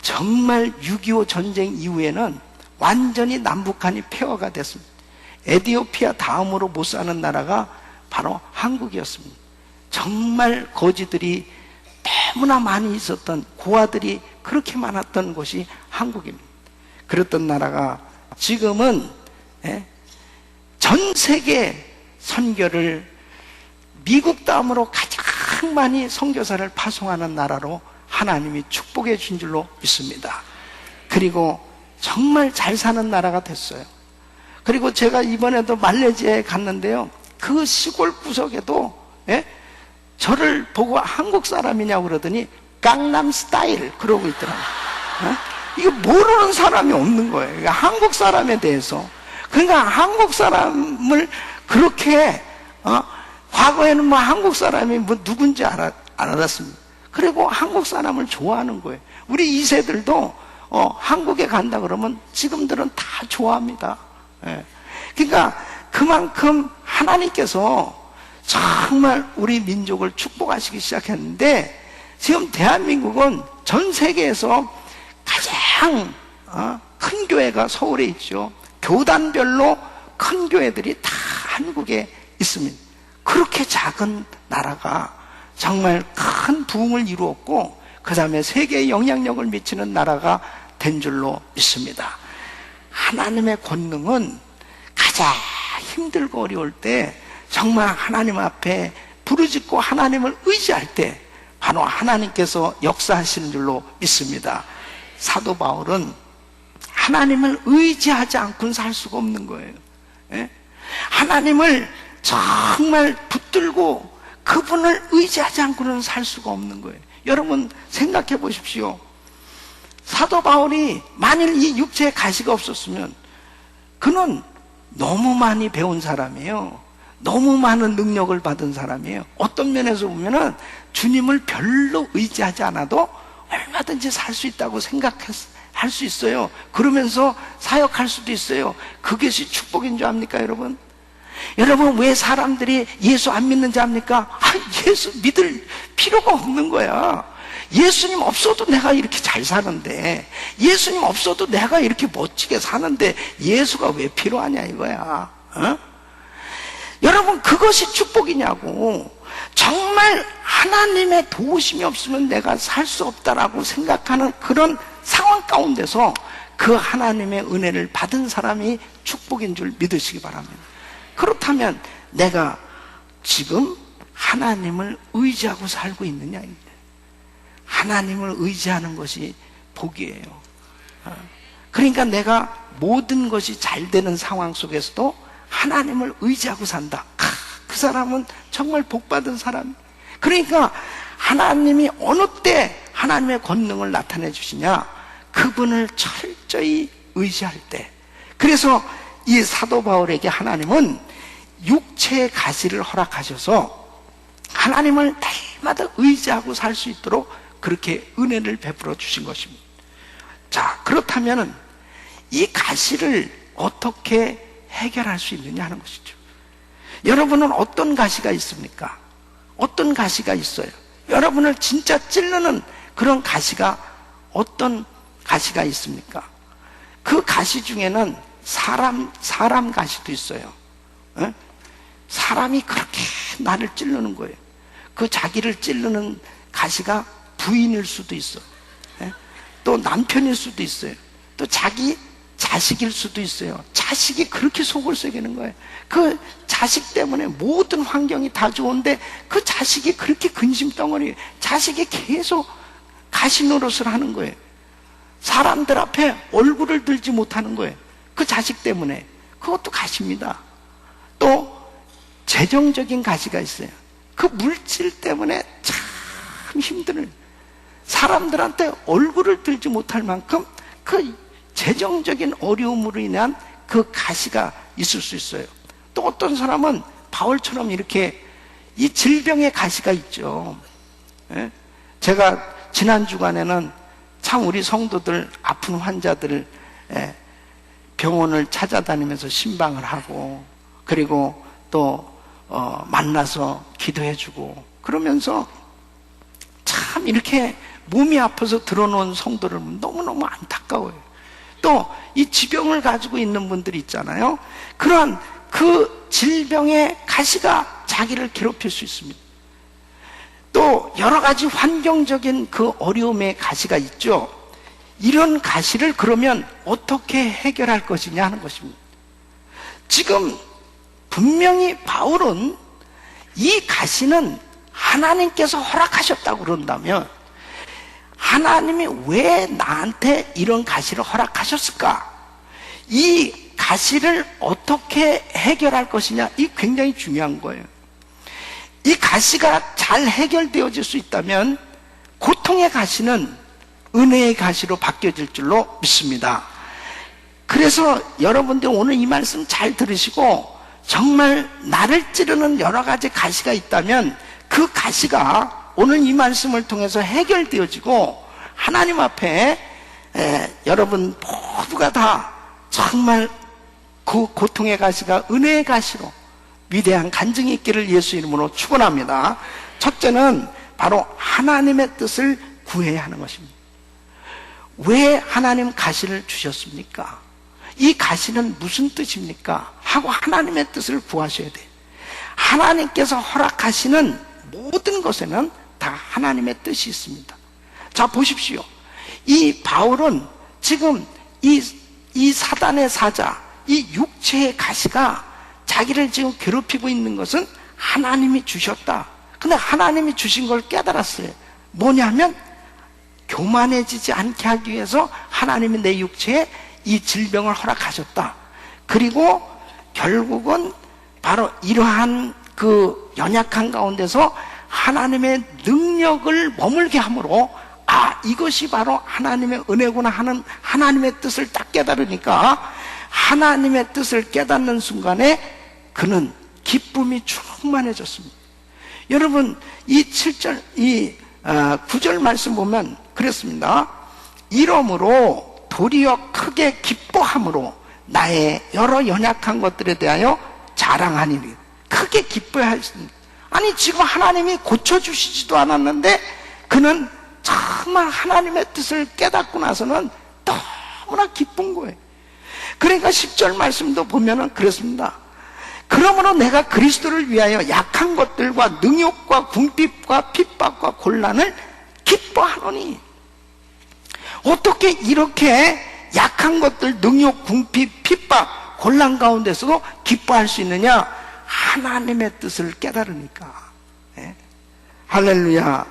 정말 6.25 전쟁 이후에는 완전히 남북한이 폐허가 됐습니다. 에티오피아 다음으로 못 사는 나라가 바로 한국이었습니다. 정말 거지들이 너무나 많이 있었던, 고아들이 그렇게 많았던 곳이 한국입니다. 그랬던 나라가 지금은 전 세계 선교를 미국 다음으로 가장 많이 선교사를 파송하는 나라로 하나님이 축복해 준 줄로 믿습니다. 그리고 정말 잘 사는 나라가 됐어요. 그리고 제가 이번에도 말레이시아에 갔는데요, 그 시골 구석에도 저를 보고 한국 사람이냐고 그러더니 강남 스타일 그러고 있더라고요. 이거 모르는 사람이 없는 거예요. 그러니까 한국 사람에 대해서. 그러니까 한국 사람을 그렇게 과거에는 뭐 한국 사람이 뭐 누군지 알았습니다. 그리고 한국 사람을 좋아하는 거예요. 우리 2세들도 한국에 간다 그러면 지금들은 다 좋아합니다. 예. 그러니까 그만큼 하나님께서 정말 우리 민족을 축복하시기 시작했는데, 지금 대한민국은 전 세계에서 가장 큰 교회가 서울에 있죠. 교단별로 큰 교회들이 다 한국에 있습니다. 그렇게 작은 나라가 정말 큰 부흥을 이루었고, 그 다음에 세계에 영향력을 미치는 나라가 된 줄로 믿습니다. 하나님의 권능은 가장 힘들고 어려울 때 정말 하나님 앞에 부르짖고 하나님을 의지할 때 바로 하나님께서 역사하시는 줄로 믿습니다. 사도 바울은 하나님을 의지하지 않고는 살 수가 없는 거예요. 하나님을 정말 붙들고 그분을 의지하지 않고는 살 수가 없는 거예요. 여러분 생각해 보십시오. 사도 바울이 만일 이 육체의 가시가 없었으면 그는 너무 많이 배운 사람이에요. 너무 많은 능력을 받은 사람이에요. 어떤 면에서 보면은 주님을 별로 의지하지 않아도 얼마든지 살 수 있다고 생각할 수 있어요. 그러면서 사역할 수도 있어요. 그것이 축복인 줄 압니까, 여러분? 여러분, 왜 사람들이 예수 안 믿는지 압니까? 예수 믿을 필요가 없는 거야. 예수님 없어도 내가 이렇게 잘 사는데, 예수님 없어도 내가 이렇게 멋지게 사는데 예수가 왜 필요하냐 이거야. 어? 여러분, 그것이 축복이냐고. 정말 하나님의 도우심이 없으면 내가 살 수 없다라고 생각하는 그런 상황 가운데서 그 하나님의 은혜를 받은 사람이 축복인 줄 믿으시기 바랍니다. 그렇다면 내가 지금 하나님을 의지하고 살고 있느냐? 하나님을 의지하는 것이 복이에요. 그러니까 내가 모든 것이 잘 되는 상황 속에서도 하나님을 의지하고 산다. 그 사람은 정말 복받은 사람. 그러니까 하나님이 어느 때 하나님의 권능을 나타내 주시냐? 그분을 철저히 의지할 때. 그래서 이 사도 바울에게 하나님은 육체의 가시를 허락하셔서 하나님을 날마다 의지하고 살 수 있도록 그렇게 은혜를 베풀어 주신 것입니다. 자, 그렇다면 이 가시를 어떻게 해결할 수 있느냐 하는 것이죠. 여러분은 어떤 가시가 있습니까? 어떤 가시가 있어요? 여러분을 진짜 찌르는 그런 가시가 어떤 가시가 있습니까? 그 가시 중에는 사람 가시도 있어요. 에? 사람이 그렇게 나를 찌르는 거예요. 그 자기를 찌르는 가시가 부인일 수도 있어. 에? 또 남편일 수도 있어요. 또 자기 자식일 수도 있어요. 자식이 그렇게 속을 썩이는 거예요. 그 자식 때문에 모든 환경이 다 좋은데 그 자식이 그렇게 근심덩어리, 자식이 계속 가시 노릇을 하는 거예요. 사람들 앞에 얼굴을 들지 못하는 거예요. 그 자식 때문에. 그것도 가시입니다. 또 재정적인 가시가 있어요. 그 물질 때문에 참 힘드는, 사람들한테 얼굴을 들지 못할 만큼 그 재정적인 어려움으로 인한 그 가시가 있을 수 있어요. 또 어떤 사람은 바울처럼 이렇게 이 질병의 가시가 있죠. 예? 제가 지난 주간에는 참 우리 성도들, 아픈 환자들 병원을 찾아다니면서 신방을 하고, 그리고 또 만나서 기도해주고, 그러면서 참 이렇게 몸이 아파서 들어놓은 성도를 너무너무 안타까워요. 또 이 지병을 가지고 있는 분들이 있잖아요. 그러한 그 질병의 가시가 자기를 괴롭힐 수 있습니다. 또 여러 가지 환경적인 그 어려움의 가시가 있죠. 이런 가시를 그러면 어떻게 해결할 것이냐 하는 것입니다. 지금 분명히 바울은 이 가시는 하나님께서 허락하셨다고 그런다면 하나님이 왜 나한테 이런 가시를 허락하셨을까? 이 가시를 어떻게 해결할 것이냐, 이 굉장히 중요한 거예요. 이 가시가 잘 해결되어질 수 있다면 고통의 가시는 은혜의 가시로 바뀌어질 줄로 믿습니다. 그래서 여러분들 오늘 이 말씀 잘 들으시고, 정말 나를 찌르는 여러 가지 가시가 있다면 그 가시가 오늘 이 말씀을 통해서 해결되어지고 하나님 앞에 여러분 모두가 다 정말 그 고통의 가시가 은혜의 가시로 위대한 간증이 있기를 예수 이름으로 축원합니다. 첫째는 바로 하나님의 뜻을 구해야 하는 것입니다. 왜 하나님 가시를 주셨습니까? 이 가시는 무슨 뜻입니까? 하고 하나님의 뜻을 구하셔야 돼요. 하나님께서 허락하시는 모든 것에는 다 하나님의 뜻이 있습니다. 자, 보십시오. 이 바울은 지금 이 사단의 사자, 이 육체의 가시가 자기를 지금 괴롭히고 있는 것은 하나님이 주셨다. 근데 하나님이 주신 걸 깨달았어요. 뭐냐면 교만해지지 않게 하기 위해서 하나님이 내 육체에 이 질병을 허락하셨다. 그리고 결국은 바로 이러한 그 연약한 가운데서 하나님의 능력을 머물게 함으로, 이것이 바로 하나님의 은혜구나 하는 하나님의 뜻을 딱 깨달으니까 하나님의 뜻을 깨닫는 순간에 그는 기쁨이 충만해졌습니다. 여러분, 이 7절, 9절 말씀 보면 그랬습니다. 이러므로 도리어 크게 기뻐함으로 나의 여러 연약한 것들에 대하여 자랑하니니. 크게 기뻐해야 했습니다. 아니, 지금 하나님이 고쳐주시지도 않았는데 그는 정말 하나님의 뜻을 깨닫고 나서는 너무나 기쁜 거예요. 그러니까 10절 말씀도 보면은 그렇습니다. 그러므로 내가 그리스도를 위하여 약한 것들과 능욕과 궁핍과 핍박과 곤란을 기뻐하노니. 어떻게 이렇게 약한 것들, 능욕, 궁핍, 핍박, 곤란 가운데서도 기뻐할 수 있느냐? 하나님의 뜻을 깨달으니까. 네? 할렐루야.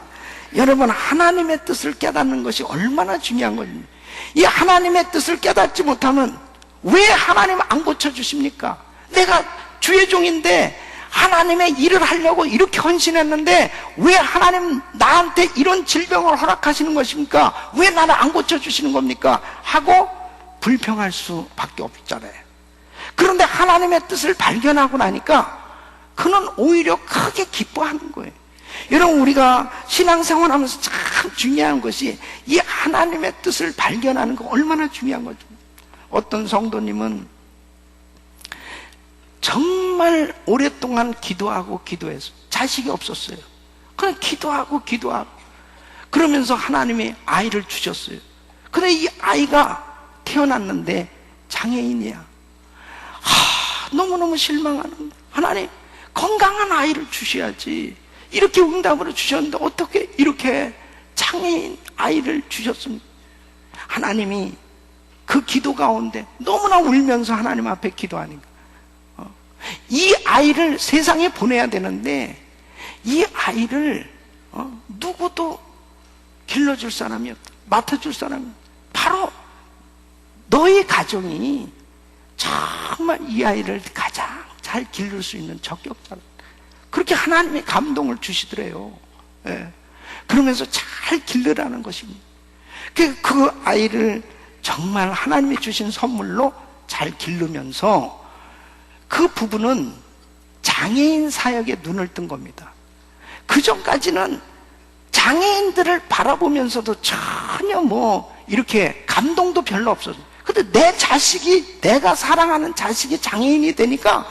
여러분, 하나님의 뜻을 깨닫는 것이 얼마나 중요한 건지. 이 하나님의 뜻을 깨닫지 못하면 왜 하나님 안 고쳐주십니까? 내가 주의 종인데 하나님의 일을 하려고 이렇게 헌신했는데 왜 하나님 나한테 이런 질병을 허락하시는 것입니까? 왜 나를 안 고쳐주시는 겁니까? 하고 불평할 수밖에 없잖아요. 그런데 하나님의 뜻을 발견하고 나니까 그는 오히려 크게 기뻐하는 거예요. 여러분, 우리가 신앙생활 하면서 참 중요한 것이 이 하나님의 뜻을 발견하는 거 얼마나 중요한 거죠. 어떤 성도님은 정말 오랫동안 기도하고 기도해서 자식이 없었어요. 그냥 기도하고 그러면서 하나님이 아이를 주셨어요. 근데 이 아이가 태어났는데 장애인이야. 너무너무 실망하는, 하나님 건강한 아이를 주셔야지. 이렇게 응답으로 주셨는데 어떻게 이렇게 장애인 아이를 주셨습니까? 하나님이 그 기도 가운데 너무나 울면서 하나님 앞에 기도하니까 이 아이를 세상에 보내야 되는데 이 아이를 누구도 길러줄 사람이 없다, 맡아줄 사람이 없다. 바로 너희 가정이 정말 이 아이를 가장 잘 기를 수 있는 적격자다. 그렇게 하나님의 감동을 주시더래요. 예. 그러면서 잘 기르라는 것입니다. 그 아이를 정말 하나님이 주신 선물로 잘 기르면서 그 부부는 장애인 사역에 눈을 뜬 겁니다. 그 전까지는 장애인들을 바라보면서도 전혀 이렇게 감동도 별로 없었어요. 근데 내 자식이, 내가 사랑하는 자식이 장애인이 되니까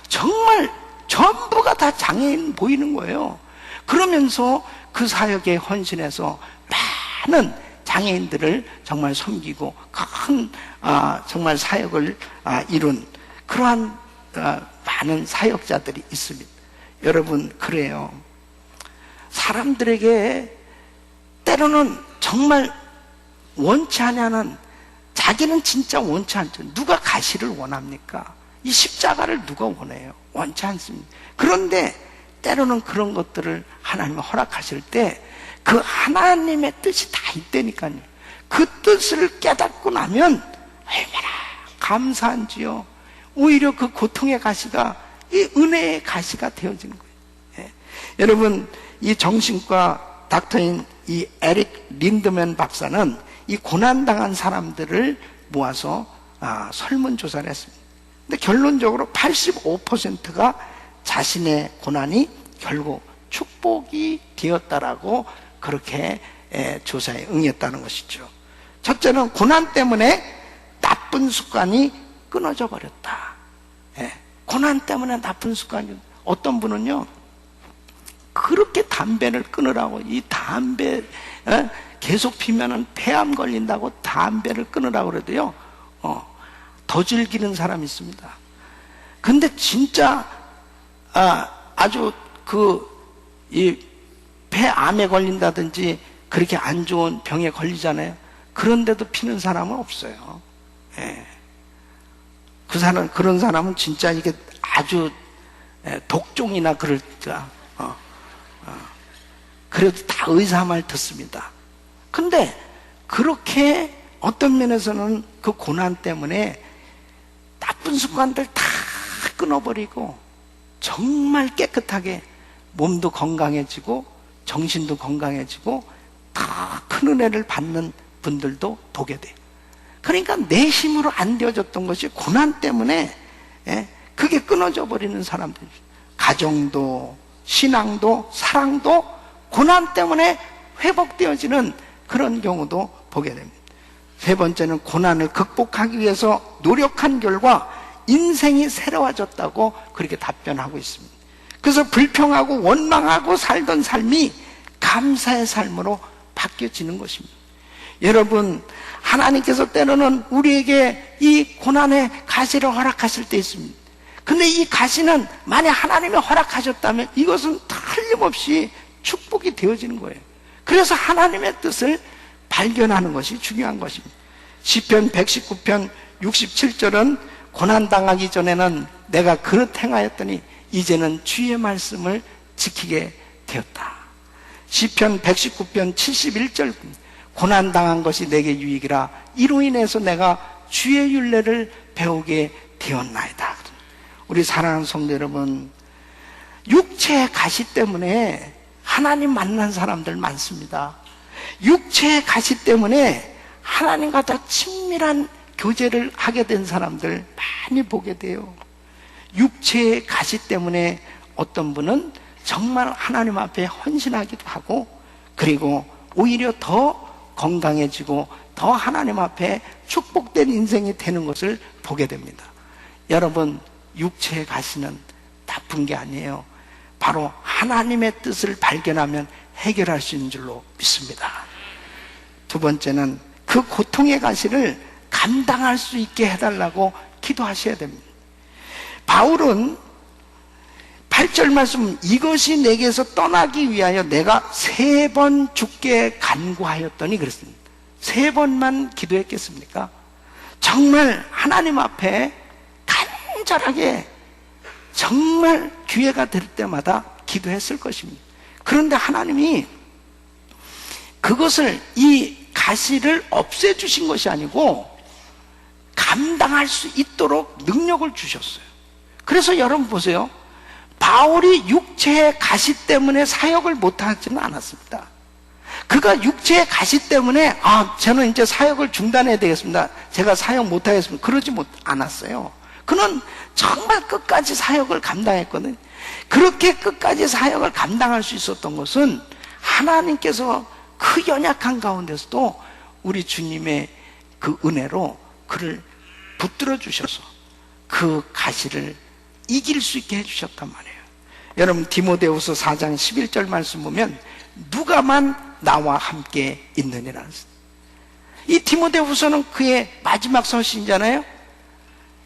정말 전부가 다 장애인 보이는 거예요. 그러면서 그 사역에 헌신해서 많은 장애인들을 정말 섬기고 큰 정말 사역을 이룬 그러한 많은 사역자들이 있습니다. 여러분, 그래요. 사람들에게 때로는 정말 원치 않냐는, 자기는 진짜 원치 않죠. 누가 가시를 원합니까? 이 십자가를 누가 원해요? 원치 않습니다. 그런데 때로는 그런 것들을 하나님이 허락하실 때 그 하나님의 뜻이 다 있다니까요. 그 뜻을 깨닫고 나면 얼마나 감사한지요. 오히려 그 고통의 가시가 이 은혜의 가시가 되어지는 거예요. 예. 여러분, 이 정신과 닥터인 이 에릭 린드맨 박사는 이 고난당한 사람들을 모아서 설문조사를 했습니다. 근데 결론적으로 85%가 자신의 고난이 결국 축복이 되었다라고 그렇게 조사에 응했다는 것이죠. 첫째는 고난 때문에 나쁜 습관이 끊어져 버렸다. 고난 때문에 나쁜 습관이, 어떤 분은요 그렇게 담배를 끊으라고, 이 담배 계속 피면은 폐암 걸린다고 담배를 끊으라고 그래도요 더 즐기는 사람이 있습니다. 근데 진짜 아주 이 폐암에 걸린다든지 그렇게 안 좋은 병에 걸리잖아요. 그런데도 피는 사람은 없어요. 예. 그런 사람은 진짜 이게 아주 독종이나 그럴까. 그래도 다 의사 말 듣습니다. 근데 그렇게 어떤 면에서는 그 고난 때문에 나쁜 습관들 다 끊어버리고 정말 깨끗하게 몸도 건강해지고 정신도 건강해지고 다 큰 은혜를 받는 분들도 보게 돼요. 그러니까 내 힘으로 안 되어졌던 것이 고난 때문에 그게 끊어져 버리는 사람들. 가정도, 신앙도, 사랑도 고난 때문에 회복되어지는 그런 경우도 보게 됩니다. 세 번째는 고난을 극복하기 위해서 노력한 결과 인생이 새로워졌다고 그렇게 답변하고 있습니다. 그래서 불평하고 원망하고 살던 삶이 감사의 삶으로 바뀌어지는 것입니다. 여러분, 하나님께서 때로는 우리에게 이 고난의 가시를 허락하실 때 있습니다. 근데 이 가시는 만약 하나님이 허락하셨다면 이것은 틀림없이 축복이 되어지는 거예요. 그래서 하나님의 뜻을 발견하는 것이 중요한 것입니다. 시편 119편 67절은 고난당하기 전에는 내가 그릇 행하였더니 이제는 주의 말씀을 지키게 되었다. 시편 119편 71절 고난당한 것이 내게 유익이라 이로 인해서 내가 주의 율례를 배우게 되었나이다. 우리 사랑하는 성도 여러분, 육체의 가시 때문에 하나님 만난 사람들 많습니다. 육체의 가시 때문에 하나님과 더 친밀한 교제를 하게 된 사람들 많이 보게 돼요. 육체의 가시 때문에 어떤 분은 정말 하나님 앞에 헌신하기도 하고, 그리고 오히려 더 건강해지고 더 하나님 앞에 축복된 인생이 되는 것을 보게 됩니다. 여러분, 육체의 가시는 나쁜 게 아니에요. 바로 하나님의 뜻을 발견하면 해결할 수 있는 줄로 믿습니다. 두 번째는 그 고통의 가시를 감당할 수 있게 해달라고 기도하셔야 됩니다. 바울은 8절 말씀, 이것이 내게서 떠나기 위하여 내가 3번 주께 간구하였더니 그랬습니다. 3번만 기도했겠습니까? 정말 하나님 앞에 간절하게 정말 기회가 될 때마다 기도했을 것입니다. 그런데 하나님이 그것을, 이 가시를 없애주신 것이 아니고 감당할 수 있도록 능력을 주셨어요. 그래서 여러분 보세요. 바울이 육체의 가시 때문에 사역을 못하지는 않았습니다. 그가 육체의 가시 때문에 저는 이제 사역을 중단해야 되겠습니다, 제가 사역 못하겠습니다, 그러지 않았어요. 그는 정말 끝까지 사역을 감당했거든요. 그렇게 끝까지 사역을 감당할 수 있었던 것은 하나님께서 그 연약한 가운데서도 우리 주님의 그 은혜로 그를 붙들어 주셔서 그 가시를 이길 수 있게 해주셨단 말이에요. 여러분, 디모데후서 4장 11절 말씀 보면 누가만 나와 함께 있느니라. 이 디모데후서는 그의 마지막 서신이잖아요.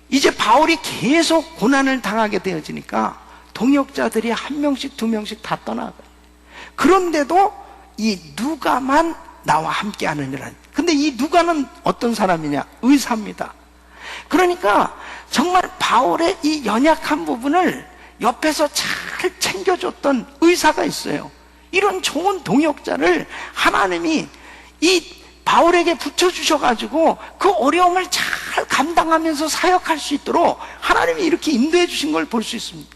이제 바울이 계속 고난을 당하게 되어지니까 동역자들이 1명씩 2명씩 다 떠나가요. 그런데도 이 누가만 나와 함께 하느니라. 근데 이 누가는 어떤 사람이냐? 의사입니다. 그러니까 정말 바울의 이 연약한 부분을 옆에서 잘 챙겨줬던 의사가 있어요. 이런 좋은 동역자를 하나님이 이 바울에게 붙여주셔가지고 그 어려움을 잘 감당하면서 사역할 수 있도록 하나님이 이렇게 인도해 주신 걸 볼 수 있습니다.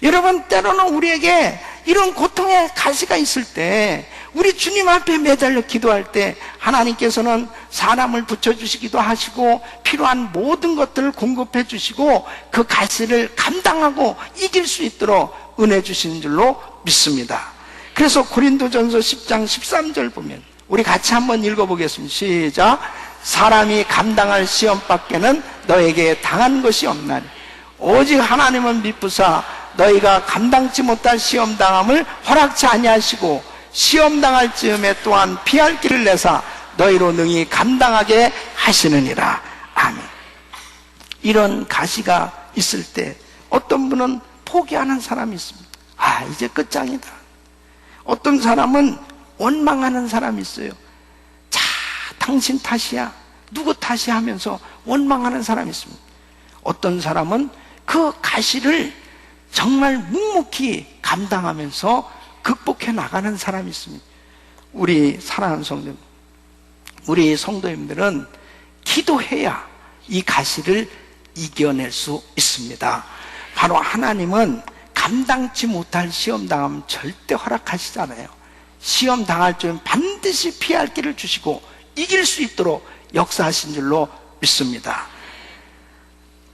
여러분, 때로는 우리에게 이런 고통의 가시가 있을 때, 우리 주님 앞에 매달려 기도할 때 하나님께서는 사람을 붙여주시기도 하시고 필요한 모든 것들을 공급해 주시고 그 가시를 감당하고 이길 수 있도록 은혜 주시는 줄로 믿습니다. 그래서 고린도전서 10장 13절 보면 우리 같이 한번 읽어보겠습니다. 시작. 사람이 감당할 시험밖에는 너에게 당한 것이 없나니 오직 하나님은 미쁘사 너희가 감당치 못할 시험당함을 허락치 아니하시고 시험당할 즈음에 또한 피할 길을 내사 너희로 능히 감당하게 하시느니라. 아멘. 이런 가시가 있을 때 어떤 분은 포기하는 사람이 있습니다. 이제 끝장이다. 어떤 사람은 원망하는 사람이 있어요. 당신 탓이야, 누구 탓이야 하면서 원망하는 사람이 있습니다. 어떤 사람은 그 가시를 정말 묵묵히 감당하면서 극복해 나가는 사람이 있습니다. 우리 사랑하는 성도님, 우리 성도님들은 기도해야 이 가시를 이겨낼 수 있습니다. 바로 하나님은 감당치 못할 시험 당하면 절대 허락하시잖아요. 시험 당할 줄 반드시 피할 길을 주시고 이길 수 있도록 역사하신 줄로 믿습니다.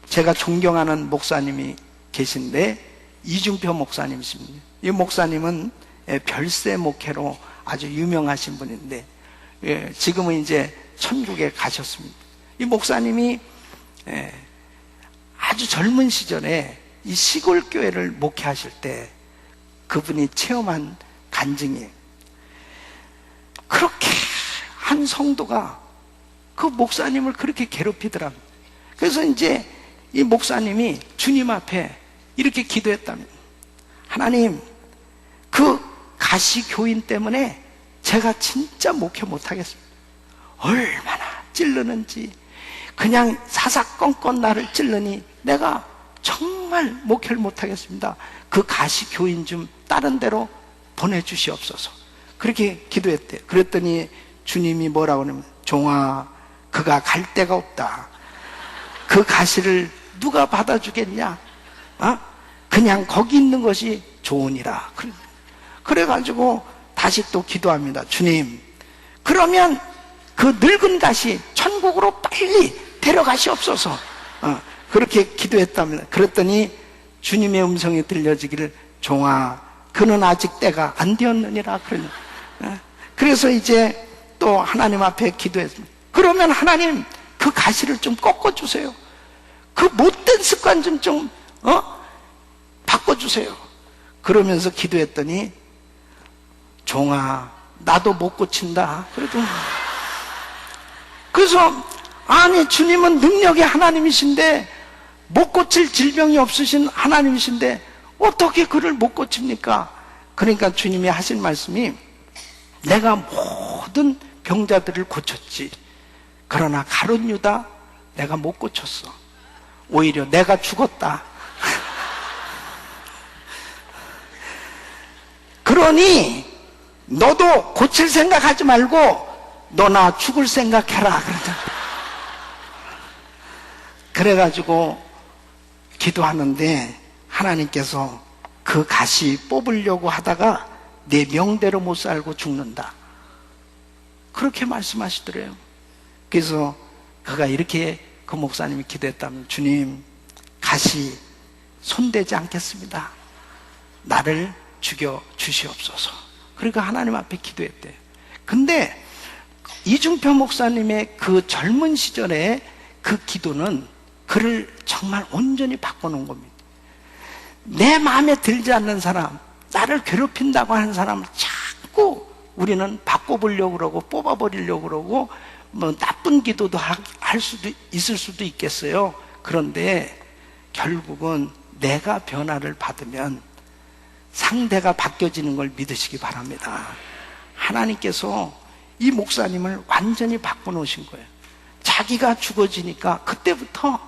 제가 존경하는 목사님이 계신데 이중표 목사님이십니다. 이 목사님은 별세 목회로 아주 유명하신 분인데 지금은 이제 천국에 가셨습니다. 이 목사님이 아주 젊은 시절에 이 시골 교회를 목회하실 때 그분이 체험한 간증이에요. 그렇게 한 성도가 그 목사님을 그렇게 괴롭히더랍니다. 그래서 이제 이 목사님이 주님 앞에 이렇게 기도했답니다. 하나님, 그 가시 교인 때문에 제가 진짜 목회 못하겠습니다. 얼마나 찌르는지, 그냥 사사건건 나를 찌르니 내가 정말 목회를 못하겠습니다. 그 가시 교인 좀 다른 데로 보내주시옵소서. 그렇게 기도했대요. 그랬더니 주님이 뭐라고 하냐면, 종아, 그가 갈 데가 없다. 그 가시를 누가 받아주겠냐? 그냥 거기 있는 것이 좋으니라. 그래가지고 다시 또 기도합니다. 주님, 그러면 그 늙은 가시 천국으로 빨리 데려가시옵소서. 그렇게 기도했답니다. 그랬더니 주님의 음성이 들려지기를, 종아, 그는 아직 때가 안 되었느니라. 그래서 이제 또 하나님 앞에 기도했습니다. 그러면 하나님, 그 가시를 좀 꺾어주세요. 그 못된 습관 좀 바꿔주세요. 그러면서 기도했더니, 종아, 나도 못 고친다. 그래서 아니, 주님은 능력의 하나님이신데, 못 고칠 질병이 없으신 하나님이신데 어떻게 그를 못 고칩니까? 그러니까 주님이 하신 말씀이, 내가 모든 병자들을 고쳤지, 그러나 가룟 유다 내가 못 고쳤어. 오히려 내가 죽었다. 그러니 너도 고칠 생각하지 말고 너나 죽을 생각해라. 그래가지고 기도하는데 하나님께서 그 가시 뽑으려고 하다가 내 명대로 못 살고 죽는다, 그렇게 말씀하시더래요. 그래서 그가 이렇게, 그 목사님이 기도했다면, 주님, 가시 손대지 않겠습니다. 나를 죽여 주시옵소서. 그러니까 하나님 앞에 기도했대요. 근데 이중표 목사님의 그 젊은 시절의 그 기도는 그를 정말 온전히 바꿔놓은 겁니다. 내 마음에 들지 않는 사람, 나를 괴롭힌다고 하는 사람을 자꾸 우리는 바꿔보려고 그러고 뽑아버리려고 그러고, 뭐 나쁜 기도도 할 수도 있을 수도 있겠어요. 그런데 결국은 내가 변화를 받으면 상대가 바뀌어지는 걸 믿으시기 바랍니다. 하나님께서 이 목사님을 완전히 바꿔놓으신 거예요. 자기가 죽어지니까 그때부터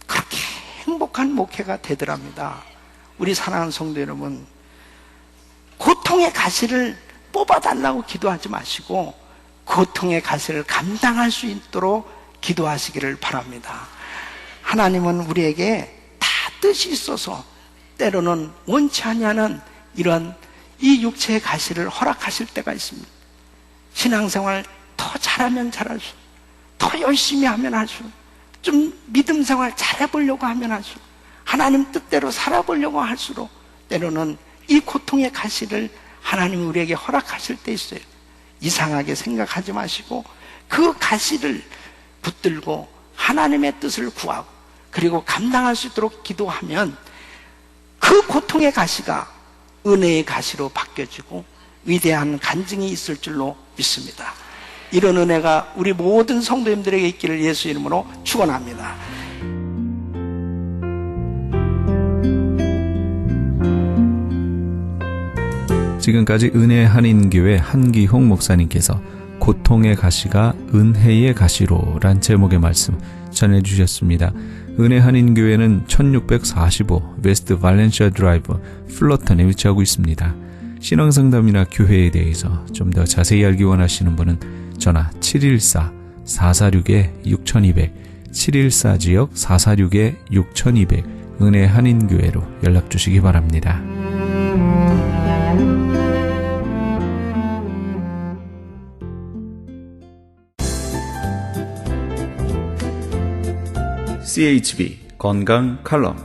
그렇게 행복한 목회가 되더랍니다. 우리 사랑하는 성도 여러분, 고통의 가시를 뽑아달라고 기도하지 마시고 고통의 가시를 감당할 수 있도록 기도하시기를 바랍니다. 하나님은 우리에게 다 뜻이 있어서 때로는 원치 않냐는 이런 이 육체의 가시를 허락하실 때가 있습니다. 신앙생활 더 잘하면 잘할수록, 더 열심히 하면 할수록, 좀 믿음 생활 잘해보려고 하면 할수록, 하나님 뜻대로 살아보려고 할수록 때로는 이 고통의 가시를 하나님이 우리에게 허락하실 때 있어요. 이상하게 생각하지 마시고 그 가시를 붙들고 하나님의 뜻을 구하고 그리고 감당할 수 있도록 기도하면 그 고통의 가시가 은혜의 가시로 바뀌어지고 위대한 간증이 있을 줄로 믿습니다. 이런 은혜가 우리 모든 성도님들에게 있기를 예수 이름으로 축원합니다. 지금까지 은혜 한인교회 한기홍 목사님께서 고통의 가시가 은혜의 가시로 란 제목의 말씀 전해주셨습니다. 은혜 한인교회는 1645 웨스트 발렌시아 드라이브 플러턴에 위치하고 있습니다. 신앙상담이나 교회에 대해서 좀 더 자세히 알기 원하시는 분은 전화 714-446-6200 714지역 446-6200 은혜 한인교회로 연락주시기 바랍니다. CHB 건강 칼럼.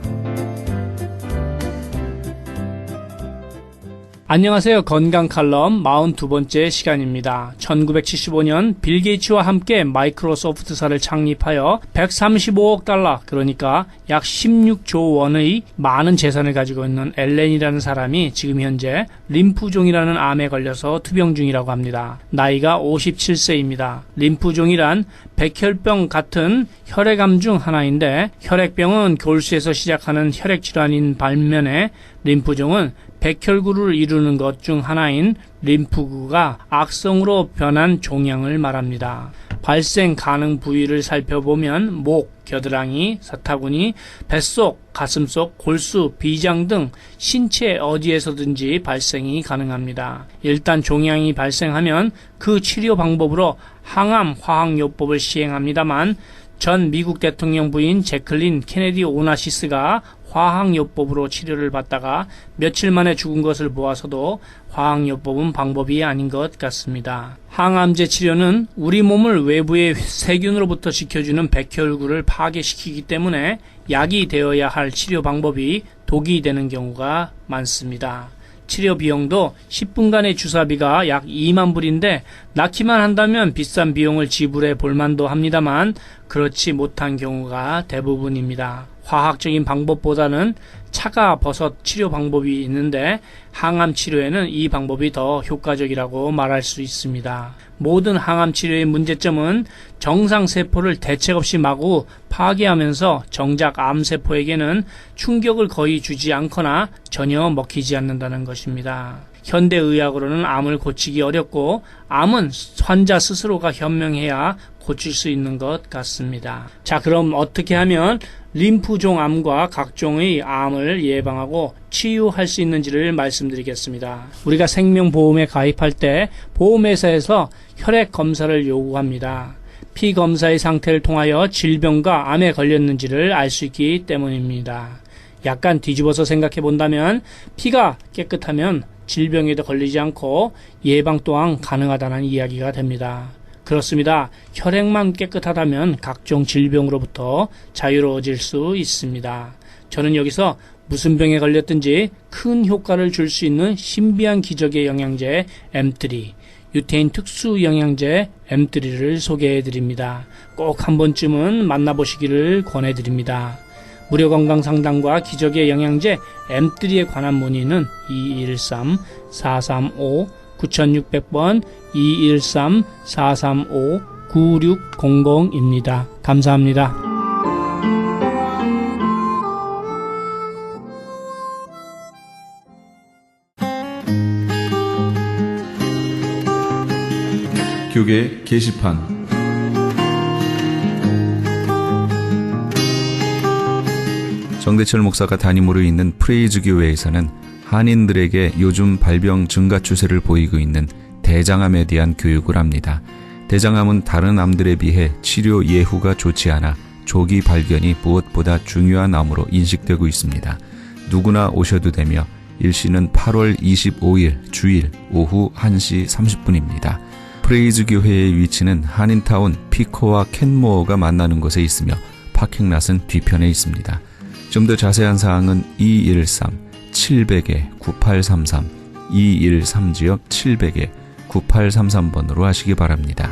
안녕하세요. 건강 칼럼 42번째 시간입니다. 1975년 빌 게이츠와 함께 마이크로소프트사를 창립하여 135억 달러, 그러니까 약 16조 원의 많은 재산을 가지고 있는 앨런이라는 사람이 지금 현재 림프종이라는 암에 걸려서 투병 중이라고 합니다. 나이가 57세입니다. 림프종이란 백혈병 같은 혈액암 중 하나인데, 혈액병은 골수에서 시작하는 혈액질환인 반면에 림프종은 백혈구를 이루는 것 중 하나인 림프구가 악성으로 변한 종양을 말합니다. 발생 가능 부위를 살펴보면 목, 겨드랑이, 사타구니, 뱃속, 가슴속, 골수, 비장 등 신체 어디에서든지 발생이 가능합니다. 일단 종양이 발생하면 그 치료 방법으로 항암 화학요법을 시행합니다만, 전 미국 대통령 부인 제클린 케네디 오나시스가 화학요법으로 치료를 받다가 며칠 만에 죽은 것을 보아서도 화학요법은 방법이 아닌 것 같습니다. 항암제 치료는 우리 몸을 외부의 세균으로부터 지켜주는 백혈구를 파괴시키기 때문에 약이 되어야 할 치료 방법이 독이 되는 경우가 많습니다. 치료 비용도 10분간의 주사비가 약 2만 불인데 낳기만 한다면 비싼 비용을 지불해 볼만도 합니다만 그렇지 못한 경우가 대부분입니다. 화학적인 방법보다는 차가 버섯 치료 방법이 있는데 항암 치료에는 이 방법이 더 효과적이라고 말할 수 있습니다. 모든 항암 치료의 문제점은 정상 세포를 대책 없이 마구 파괴하면서 정작 암세포에게는 충격을 거의 주지 않거나 전혀 먹히지 않는다는 것입니다. 현대의학으로는 암을 고치기 어렵고 암은 환자 스스로가 현명해야 고칠 수 있는 것 같습니다. 자, 그럼 어떻게 하면 림프종 암과 각종의 암을 예방하고 치유할 수 있는지를 말씀드리겠습니다. 우리가 생명보험에 가입할 때 보험회사에서 혈액 검사를 요구합니다. 피 검사의 상태를 통하여 질병과 암에 걸렸는지를 알 수 있기 때문입니다. 약간 뒤집어서 생각해 본다면 피가 깨끗하면 질병에도 걸리지 않고 예방 또한 가능하다는 이야기가 됩니다. 그렇습니다. 혈액만 깨끗하다면 각종 질병으로부터 자유로워질 수 있습니다. 저는 여기서 무슨 병에 걸렸든지 큰 효과를 줄 수 있는 신비한 기적의 영양제 M3, 유태인 특수 영양제 M3를 소개해 드립니다. 꼭 한 번쯤은 만나보시기를 권해 드립니다. 무료 건강 상담과 기적의 영양제 M3에 관한 문의는 213-435-9600번 213-435-9600입니다. 감사합니다. 교계 게시판. 정대철 목사가 담임으로 있는 프레이즈 교회에서는 한인들에게 요즘 발병 증가 추세를 보이고 있는 대장암에 대한 교육을 합니다. 대장암은 다른 암들에 비해 치료 예후가 좋지 않아 조기 발견이 무엇보다 중요한 암으로 인식되고 있습니다. 누구나 오셔도 되며 일시는 8월 25일 주일 오후 1시 30분입니다. 프레이즈 교회의 위치는 한인타운 피코와 캔모어가 만나는 곳에 있으며 파킹랏은 뒤편에 있습니다. 좀 더 자세한 사항은 213-700-9833 213-700-9833번으로 하시기 바랍니다.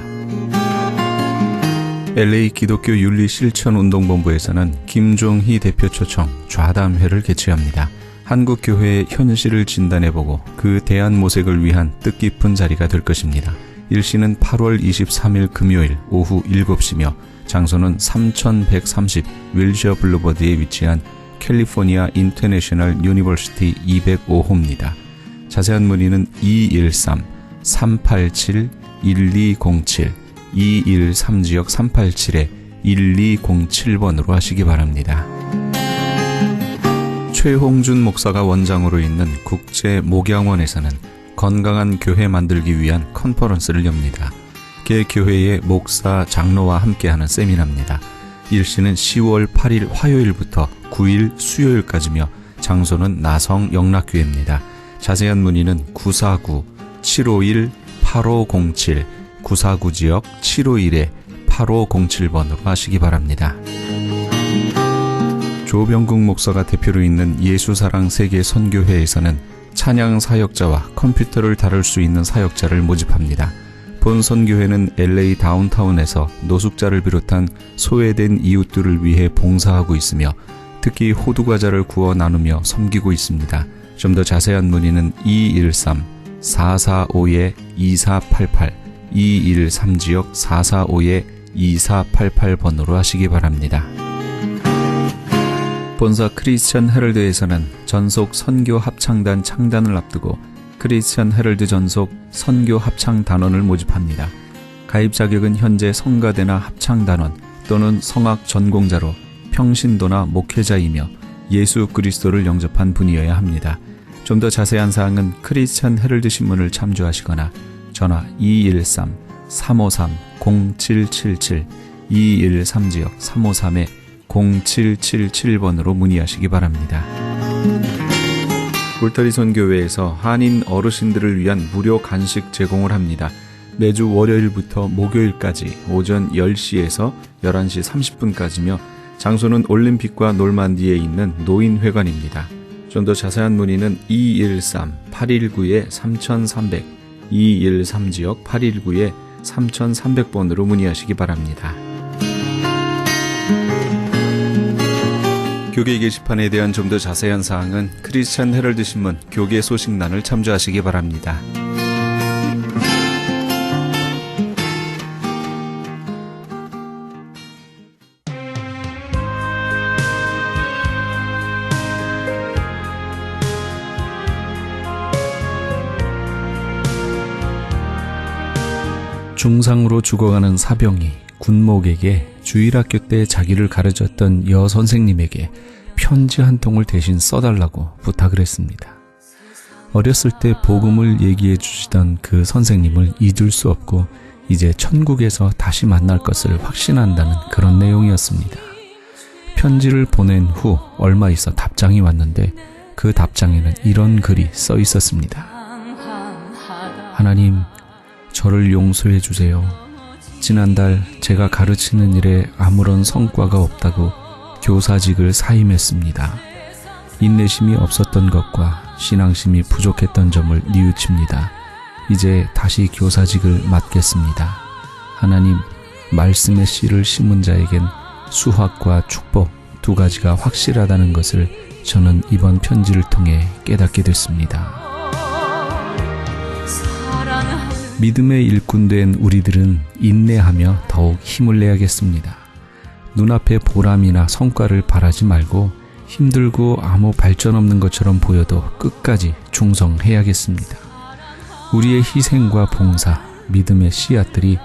LA 기독교 윤리실천운동본부에서는 김종희 대표 초청 좌담회를 개최합니다. 한국교회의 현실을 진단해보고 그 대안모색을 위한 뜻깊은 자리가 될 것입니다. 일시는 8월 23일 금요일 오후 7시며 장소는 3130 윌셔 블루버드에 위치한 캘리포니아 인터내셔널 유니버시티 205호입니다. 자세한 문의는 213-387-1207 213지역 387에 1207번으로 하시기 바랍니다. 최홍준 목사가 원장으로 있는 국제목양원에서는 건강한 교회 만들기 위한 컨퍼런스를 엽니다. 개 교회의 목사, 장로와 함께하는 세미나입니다. 일시는 10월 8일 화요일부터 9일 수요일까지며 장소는 나성 영락교회입니다. 자세한 문의는 949-751-8507 949 지역 751-8507번으로 하시기 바랍니다. 조병국 목사가 대표로 있는 예수사랑 세계 선교회에서는 찬양 사역자와 컴퓨터를 다룰 수 있는 사역자를 모집합니다. 본 선교회는 LA 다운타운에서 노숙자를 비롯한 소외된 이웃들을 위해 봉사하고 있으며 특히 호두과자를 구워 나누며 섬기고 있습니다. 좀 더 자세한 문의는 213-445-2488 213지역 445-2488번으로 하시기 바랍니다. 본사 크리스천 헤럴드에서는 전속 선교 합창단 창단을 앞두고 크리스천 헤럴드 전속 선교 합창 단원을 모집합니다. 가입 자격은 현재 성가대나 합창단원 또는 성악 전공자로 평신도나 목회자이며 예수 그리스도를 영접한 분이어야 합니다. 좀 더 자세한 사항은 크리스천 헤럴드 신문을 참조하시거나 전화 213-353-0777 213지역 353-0777번으로 문의하시기 바랍니다. 울타리 선교회에서 한인 어르신들을 위한 무료 간식 제공을 합니다. 매주 월요일부터 목요일까지 오전 10시에서 11시 30분까지며 장소는 올림픽과 놀만디에 있는 노인회관입니다. 좀 더 자세한 문의는 213-819-3300 213지역 819-3300번으로 문의하시기 바랍니다. 교계 게시판에 대한 좀 더 자세한 사항은 크리스천 헤럴드 신문 교계 소식란을 참조하시기 바랍니다. 중상으로 죽어가는 사병이 군목에게 주일학교 때 자기를 가르쳤던 여 선생님에게 편지 한 통을 대신 써달라고 부탁을 했습니다. 어렸을 때 복음을 얘기해 주시던 그 선생님을 잊을 수 없고 이제 천국에서 다시 만날 것을 확신한다는 그런 내용이었습니다. 편지를 보낸 후 얼마 있어 답장이 왔는데 그 답장에는 이런 글이 써 있었습니다. 하나님, 저를 용서해 주세요. 지난달 제가 가르치는 일에 아무런 성과가 없다고 교사직을 사임했습니다. 인내심이 없었던 것과 신앙심이 부족했던 점을 뉘우칩니다. 이제 다시 교사직을 맡겠습니다. 하나님, 말씀의 씨를 심은 자에겐 수확과 축복 두 가지가 확실하다는 것을 저는 이번 편지를 통해 깨닫게 됐습니다. 믿음의 일꾼된 우리들은 인내하며 더욱 힘을 내야겠습니다. 눈앞에 보람이나 성과를 바라지 말고 힘들고 아무 발전 없는 것처럼 보여도 끝까지 충성해야겠습니다. 우리의 희생과 봉사, 믿음의 씨앗들이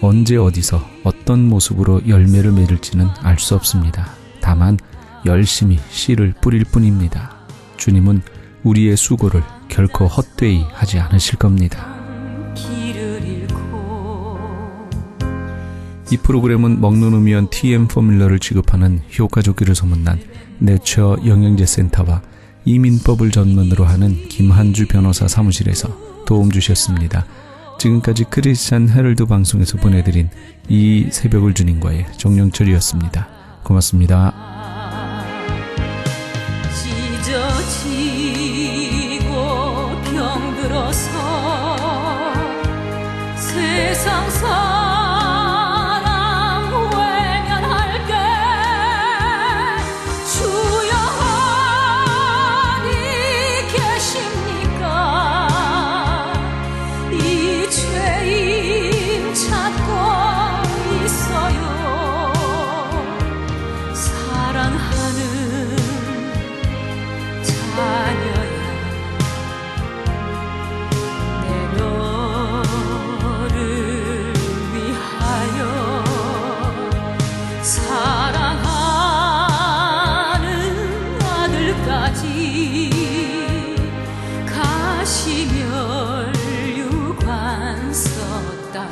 언제 어디서 어떤 모습으로 열매를 맺을지는 알 수 없습니다. 다만 열심히 씨를 뿌릴 뿐입니다. 주님은 우리의 수고를 결코 헛되이 하지 않으실 겁니다. 이 프로그램은 먹는 우미원 TM 포뮬러를 취급하는 효과좋기를 소문난 내처 영양제 센터와 이민법을 전문으로 하는 김한주 변호사 사무실에서 도움 주셨습니다. 지금까지 크리스찬 헤럴드 방송에서 보내드린 이 새벽을 주님과의 정영철이었습니다. 고맙습니다. 찢어지고 병들어서 세상 사람 외면할게 주여 어디 계십니까 이 죄인 찾고 있어요 사랑하는 자녀야 내 너를 위하여 사랑하는 아들까지 가시멸 유관 썼단다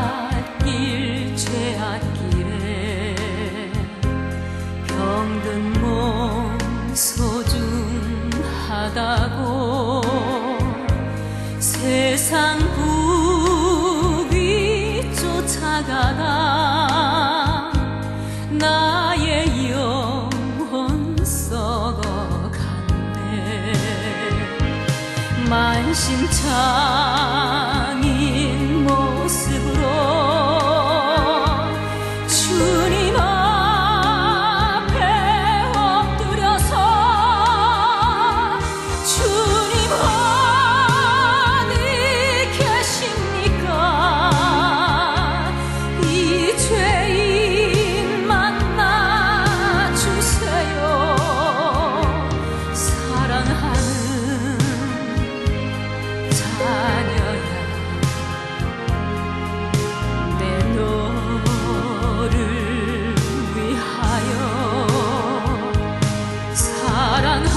가시밭길 죄앗길에 장인 모습으로 주님 앞에 엎드려서 주님 어디 계십니까? 이 죄인 만나 주세요. 사랑하는 자녀야, 내 너를 위하여 사랑하는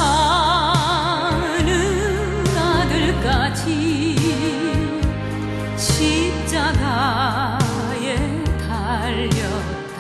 아들까지 십자가에 달렸단다.